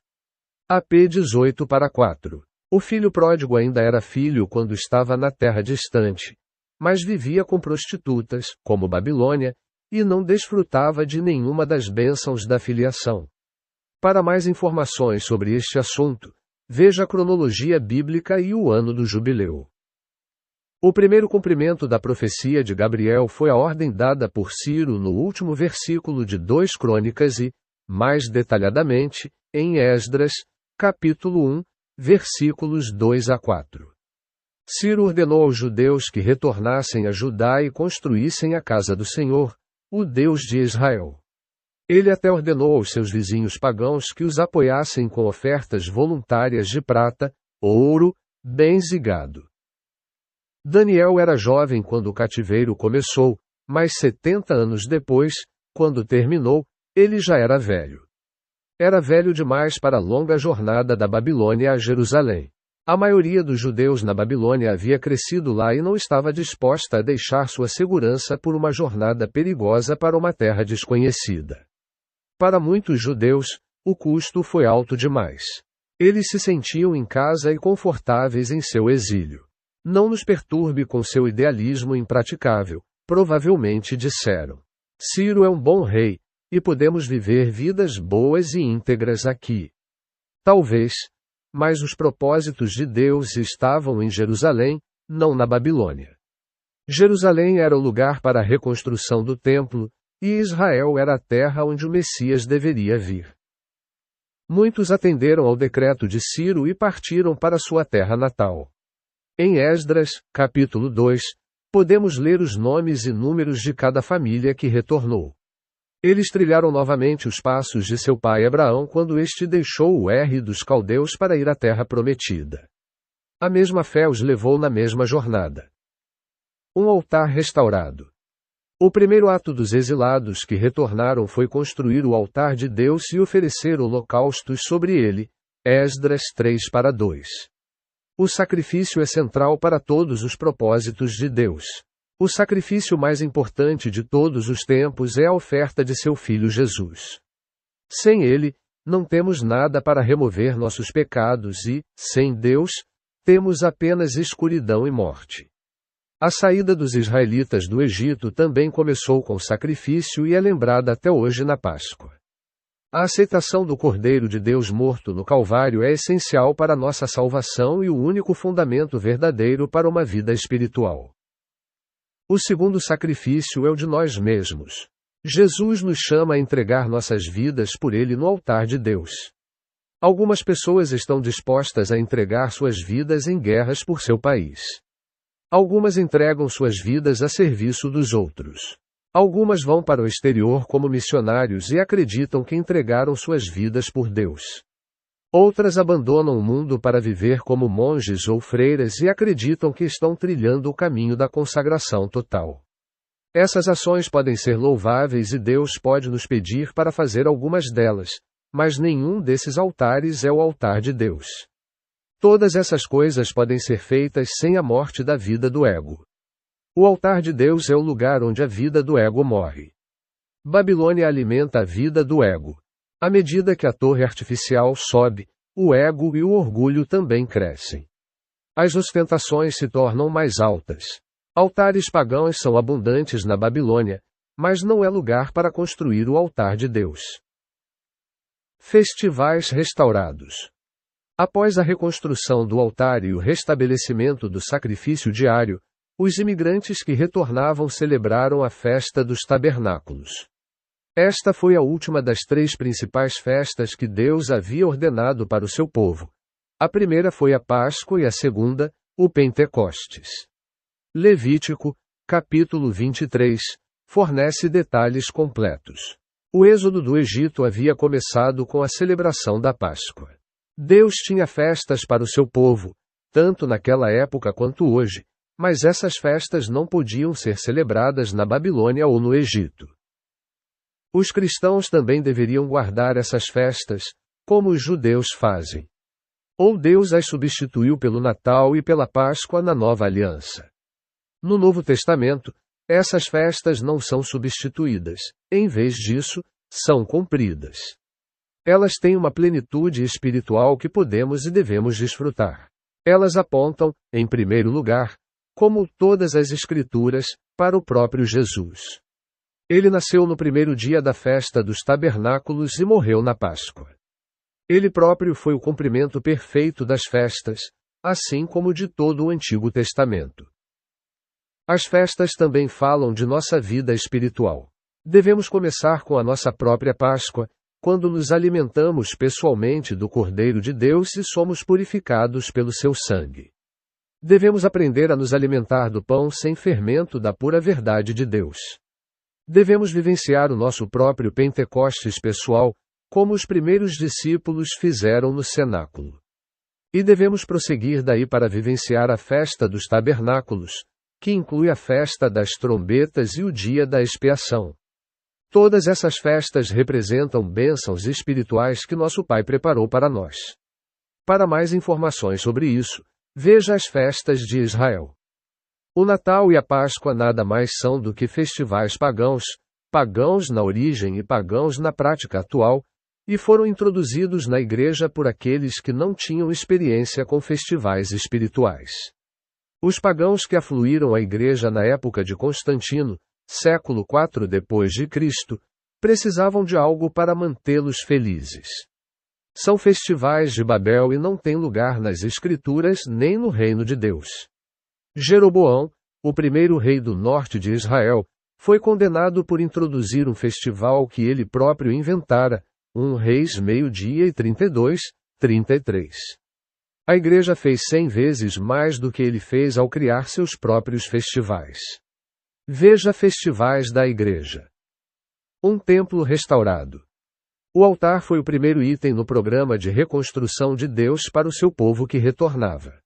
AP 18-4. O filho pródigo ainda era filho quando estava na terra distante, mas vivia com prostitutas, como Babilônia, e não desfrutava de nenhuma das bênçãos da filiação. Para mais informações sobre este assunto, Veja a cronologia bíblica e o ano do jubileu. O primeiro cumprimento da profecia de Gabriel foi a ordem dada por Ciro no último versículo de 2 Crônicas e, mais detalhadamente, em Esdras, capítulo 1, versículos 2 a 4. Ciro ordenou aos judeus que retornassem a Judá e construíssem a casa do Senhor, o Deus de Israel. Ele até ordenou aos seus vizinhos pagãos que os apoiassem com ofertas voluntárias de prata, ouro, bens e gado. Daniel era jovem quando o cativeiro começou, mas 70 anos depois, quando terminou, ele já era velho. Era velho demais para a longa jornada da Babilônia a Jerusalém. A maioria dos judeus na Babilônia havia crescido lá e não estava disposta a deixar sua segurança por uma jornada perigosa para uma terra desconhecida. Para muitos judeus, o custo foi alto demais. Eles se sentiam em casa e confortáveis em seu exílio. Não nos perturbe com seu idealismo impraticável, provavelmente disseram. Ciro é um bom rei, e podemos viver vidas boas e íntegras aqui. Talvez, mas os propósitos de Deus estavam em Jerusalém, não na Babilônia. Jerusalém era o lugar para a reconstrução do templo, e Israel era a terra onde o Messias deveria vir. Muitos atenderam ao decreto de Ciro e partiram para sua terra natal. Em Esdras, capítulo 2, podemos ler os nomes e números de cada família que retornou. Eles trilharam novamente os passos de seu pai Abraão quando este deixou o dos caldeus para ir à terra prometida. A mesma fé os levou na mesma jornada. Um altar restaurado. O primeiro ato dos exilados que retornaram foi construir o altar de Deus e oferecer holocaustos sobre ele. Esdras 3:2. O sacrifício é central para todos os propósitos de Deus. O sacrifício mais importante de todos os tempos é a oferta de seu Filho Jesus. Sem ele, não temos nada para remover nossos pecados e, sem Deus, temos apenas escuridão e morte. A saída dos israelitas do Egito também começou com sacrifício e é lembrada até hoje na Páscoa. A aceitação do Cordeiro de Deus morto no Calvário é essencial para nossa salvação e o único fundamento verdadeiro para uma vida espiritual. O segundo sacrifício é o de nós mesmos. Jesus nos chama a entregar nossas vidas por Ele no altar de Deus. Algumas pessoas estão dispostas a entregar suas vidas em guerras por seu país. Algumas entregam suas vidas a serviço dos outros. Algumas vão para o exterior como missionários e acreditam que entregaram suas vidas por Deus. Outras abandonam o mundo para viver como monges ou freiras e acreditam que estão trilhando o caminho da consagração total. Essas ações podem ser louváveis e Deus pode nos pedir para fazer algumas delas, mas nenhum desses altares é o altar de Deus. Todas essas coisas podem ser feitas sem a morte da vida do ego. O altar de Deus é o lugar onde a vida do ego morre. Babilônia alimenta a vida do ego. À medida que a torre artificial sobe, o ego e o orgulho também crescem. As ostentações se tornam mais altas. Altares pagãos são abundantes na Babilônia, mas não é lugar para construir o altar de Deus. Festivais restaurados. Após a reconstrução do altar e o restabelecimento do sacrifício diário, os imigrantes que retornavam celebraram a festa dos tabernáculos. Esta foi a última das 3 principais festas que Deus havia ordenado para o seu povo. A primeira foi a Páscoa e a segunda, o Pentecostes. Levítico, capítulo 23, fornece detalhes completos. O êxodo do Egito havia começado com a celebração da Páscoa. Deus tinha festas para o seu povo, tanto naquela época quanto hoje, mas essas festas não podiam ser celebradas na Babilônia ou no Egito. Os cristãos também deveriam guardar essas festas, como os judeus fazem. Ou Deus as substituiu pelo Natal e pela Páscoa na Nova Aliança. No Novo Testamento, essas festas não são substituídas, em vez disso, são cumpridas. Elas têm uma plenitude espiritual que podemos e devemos desfrutar. Elas apontam, em primeiro lugar, como todas as Escrituras, para o próprio Jesus. Ele nasceu no primeiro dia da festa dos tabernáculos e morreu na Páscoa. Ele próprio foi o cumprimento perfeito das festas, assim como de todo o Antigo Testamento. As festas também falam de nossa vida espiritual. Devemos começar com a nossa própria Páscoa, quando nos alimentamos pessoalmente do Cordeiro de Deus e somos purificados pelo seu sangue. Devemos aprender a nos alimentar do pão sem fermento da pura verdade de Deus. Devemos vivenciar o nosso próprio Pentecostes pessoal, como os primeiros discípulos fizeram no cenáculo. E devemos prosseguir daí para vivenciar a festa dos tabernáculos, que inclui a festa das trombetas e o dia da expiação. Todas essas festas representam bênçãos espirituais que nosso Pai preparou para nós. Para mais informações sobre isso, veja as festas de Israel. O Natal e a Páscoa nada mais são do que festivais pagãos, pagãos na origem e pagãos na prática atual, e foram introduzidos na Igreja por aqueles que não tinham experiência com festivais espirituais. Os pagãos que afluíram à Igreja na época de Constantino, século IV d.C., precisavam de algo para mantê-los felizes. São festivais de Babel e não têm lugar nas Escrituras nem no reino de Deus. Jeroboão, o primeiro rei do norte de Israel, foi condenado por introduzir um festival que ele próprio inventara, 1 Reis meio-dia e 32, 33. A Igreja fez 100 vezes mais do que ele fez ao criar seus próprios festivais. Veja festivais da Igreja. Um templo restaurado. O altar foi o primeiro item no programa de reconstrução de Deus para o seu povo que retornava.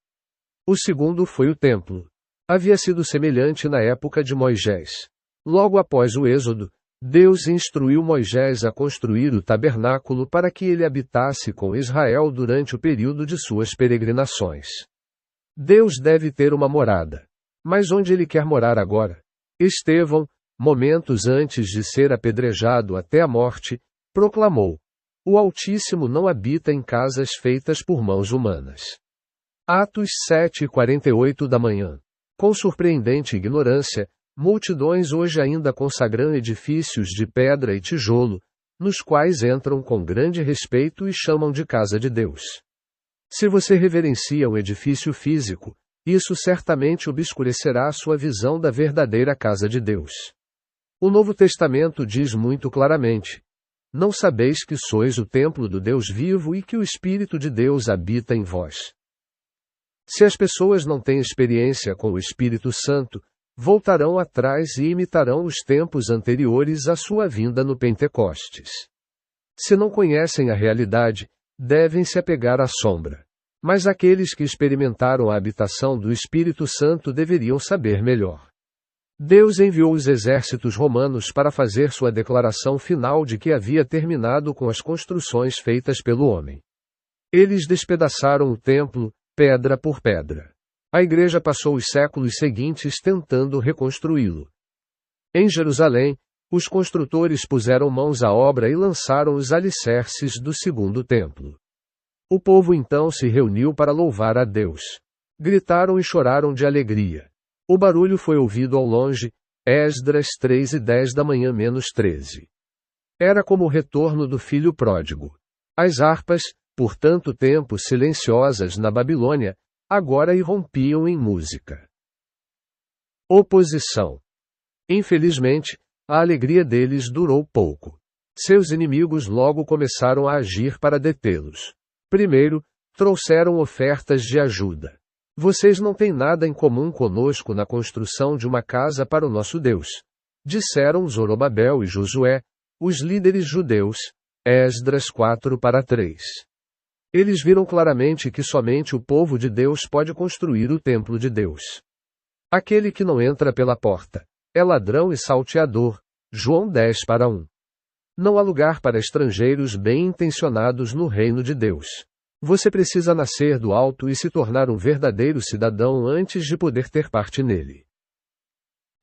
O segundo foi o templo. Havia sido semelhante na época de Moisés. Logo após o Êxodo, Deus instruiu Moisés a construir o tabernáculo para que ele habitasse com Israel durante o período de suas peregrinações. Deus deve ter uma morada. Mas onde ele quer morar agora? Estevão, momentos antes de ser apedrejado até a morte, proclamou: "O Altíssimo não habita em casas feitas por mãos humanas." Atos 7:48 da manhã. Com surpreendente ignorância, multidões hoje ainda consagram edifícios de pedra e tijolo, nos quais entram com grande respeito e chamam de casa de Deus. Se você reverencia um edifício físico, isso certamente obscurecerá sua visão da verdadeira casa de Deus. O Novo Testamento diz muito claramente: "Não sabeis que sois o templo do Deus vivo e que o Espírito de Deus habita em vós." Se as pessoas não têm experiência com o Espírito Santo, voltarão atrás e imitarão os tempos anteriores à sua vinda no Pentecostes. Se não conhecem a realidade, devem se apegar à sombra. Mas aqueles que experimentaram a habitação do Espírito Santo deveriam saber melhor. Deus enviou os exércitos romanos para fazer sua declaração final de que havia terminado com as construções feitas pelo homem. Eles despedaçaram o templo, pedra por pedra. A Igreja passou os séculos seguintes tentando reconstruí-lo. Em Jerusalém, os construtores puseram mãos à obra e lançaram os alicerces do segundo templo. O povo então se reuniu para louvar a Deus. Gritaram e choraram de alegria. O barulho foi ouvido ao longe, Esdras 3:10 da manhã -13. Era como o retorno do filho pródigo. As harpas, por tanto tempo silenciosas na Babilônia, agora irrompiam em música. Oposição. Infelizmente, a alegria deles durou pouco. Seus inimigos logo começaram a agir para detê-los. Primeiro, trouxeram ofertas de ajuda. "Vocês não têm nada em comum conosco na construção de uma casa para o nosso Deus", disseram Zorobabel e Josué, os líderes judeus, Esdras 4:3. Eles viram claramente que somente o povo de Deus pode construir o templo de Deus. Aquele que não entra pela porta é ladrão e salteador, João 10:1. Não há lugar para estrangeiros bem-intencionados no reino de Deus. Você precisa nascer do alto e se tornar um verdadeiro cidadão antes de poder ter parte nele.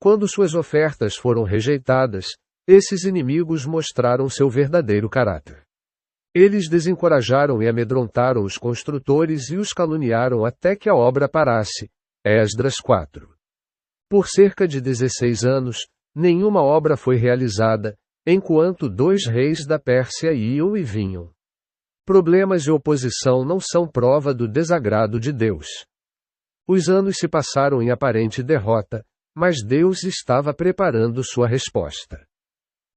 Quando suas ofertas foram rejeitadas, esses inimigos mostraram seu verdadeiro caráter. Eles desencorajaram e amedrontaram os construtores e os caluniaram até que a obra parasse. Esdras 4. Por cerca de 16 anos, nenhuma obra foi realizada, enquanto 2 reis da Pérsia iam e vinham. Problemas e oposição não são prova do desagrado de Deus. Os anos se passaram em aparente derrota, mas Deus estava preparando sua resposta.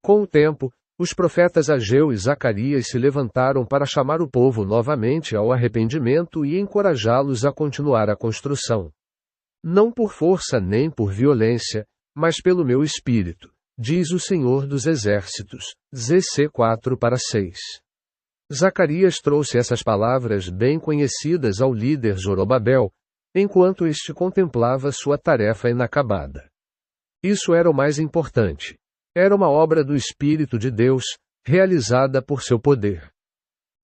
Com o tempo, os profetas Ageu e Zacarias se levantaram para chamar o povo novamente ao arrependimento e encorajá-los a continuar a construção. Não por força nem por violência, mas pelo meu espírito, diz o Senhor dos Exércitos. Zc 4:6. Zacarias trouxe essas palavras bem conhecidas ao líder Zorobabel, enquanto este contemplava sua tarefa inacabada. Isso era o mais importante. Era uma obra do Espírito de Deus, realizada por seu poder.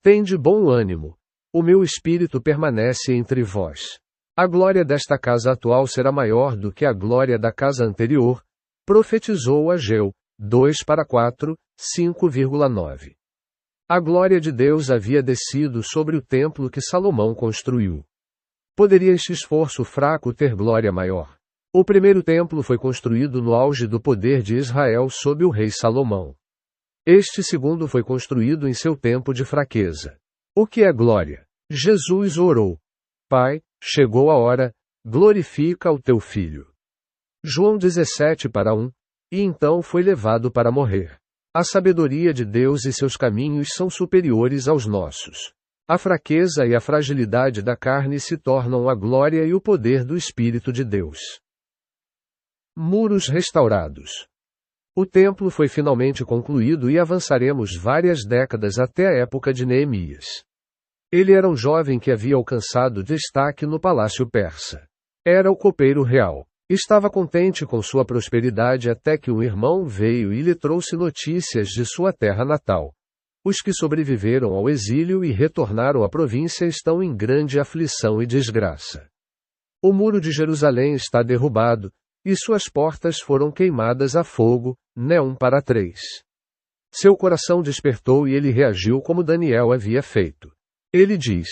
Tende bom ânimo. O meu espírito permanece entre vós. A glória desta casa atual será maior do que a glória da casa anterior, profetizou Ageu, 2:4, 5,9. A glória de Deus havia descido sobre o templo que Salomão construiu. Poderia este esforço fraco ter glória maior? O primeiro templo foi construído no auge do poder de Israel sob o rei Salomão. Este segundo foi construído em seu tempo de fraqueza. O que é glória? Jesus orou: Pai, chegou a hora, glorifica o teu filho. João 17:1. E então foi levado para morrer. A sabedoria de Deus e seus caminhos são superiores aos nossos. A fraqueza e a fragilidade da carne se tornam a glória e o poder do Espírito de Deus. Muros restaurados. O templo foi finalmente concluído e avançaremos várias décadas até a época de Neemias. Ele era um jovem que havia alcançado destaque no palácio persa. Era o copeiro real. Estava contente com sua prosperidade até que um irmão veio e lhe trouxe notícias de sua terra natal. Os que sobreviveram ao exílio e retornaram à província estão em grande aflição e desgraça. O muro de Jerusalém está derrubado, e suas portas foram queimadas a fogo. Neum 3. Seu coração despertou e ele reagiu como Daniel havia feito. Ele diz: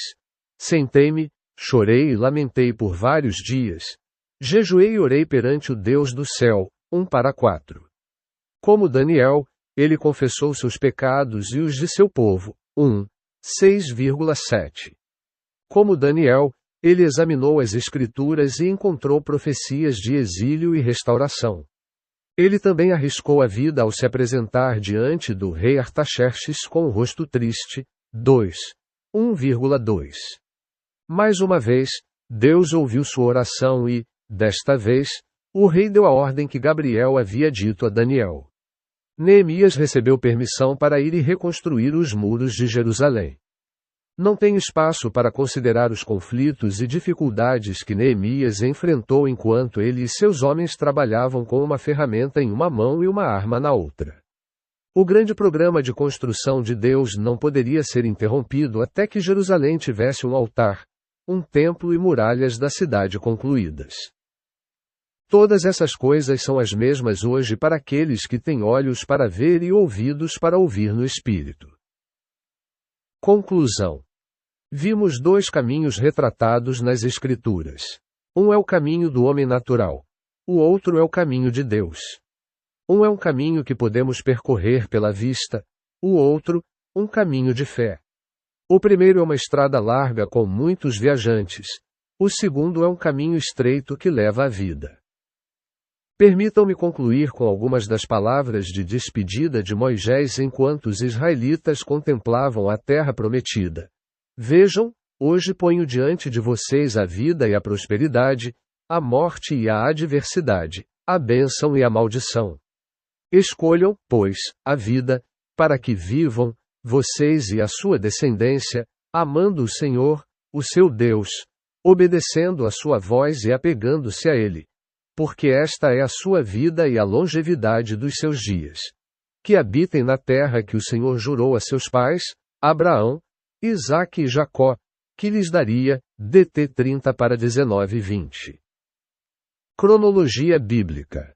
Sentei-me, chorei e lamentei por vários dias. Jejuei e orei perante o Deus do céu. 1:4. Como Daniel, ele confessou seus pecados e os de seu povo. 6,7. Como Daniel, ele examinou as Escrituras e encontrou profecias de exílio e restauração. Ele também arriscou a vida ao se apresentar diante do rei Artaxerxes com o rosto triste. 1,2. Mais uma vez, Deus ouviu sua oração e, desta vez, o rei deu a ordem que Gabriel havia dito a Daniel. Neemias recebeu permissão para ir e reconstruir os muros de Jerusalém. Não tem espaço para considerar os conflitos e dificuldades que Neemias enfrentou enquanto ele e seus homens trabalhavam com uma ferramenta em uma mão e uma arma na outra. O grande programa de construção de Deus não poderia ser interrompido até que Jerusalém tivesse um altar, um templo e muralhas da cidade concluídas. Todas essas coisas são as mesmas hoje para aqueles que têm olhos para ver e ouvidos para ouvir no Espírito. Conclusão. Vimos dois caminhos retratados nas Escrituras. Um é o caminho do homem natural. O outro é o caminho de Deus. Um é um caminho que podemos percorrer pela vista. O outro, um caminho de fé. O primeiro é uma estrada larga com muitos viajantes. O segundo é um caminho estreito que leva à vida. Permitam-me concluir com algumas das palavras de despedida de Moisés enquanto os israelitas contemplavam a terra prometida. Vejam, hoje ponho diante de vocês a vida e a prosperidade, a morte e a adversidade, a bênção e a maldição. Escolham, pois, a vida, para que vivam, vocês e a sua descendência, amando o Senhor, o seu Deus, obedecendo a sua voz e apegando-se a Ele. Porque esta é a sua vida e a longevidade dos seus dias. Que habitem na terra que o Senhor jurou a seus pais, Abraão, Isaque e Jacó, que lhes daria. DT 30:19-20. Cronologia bíblica.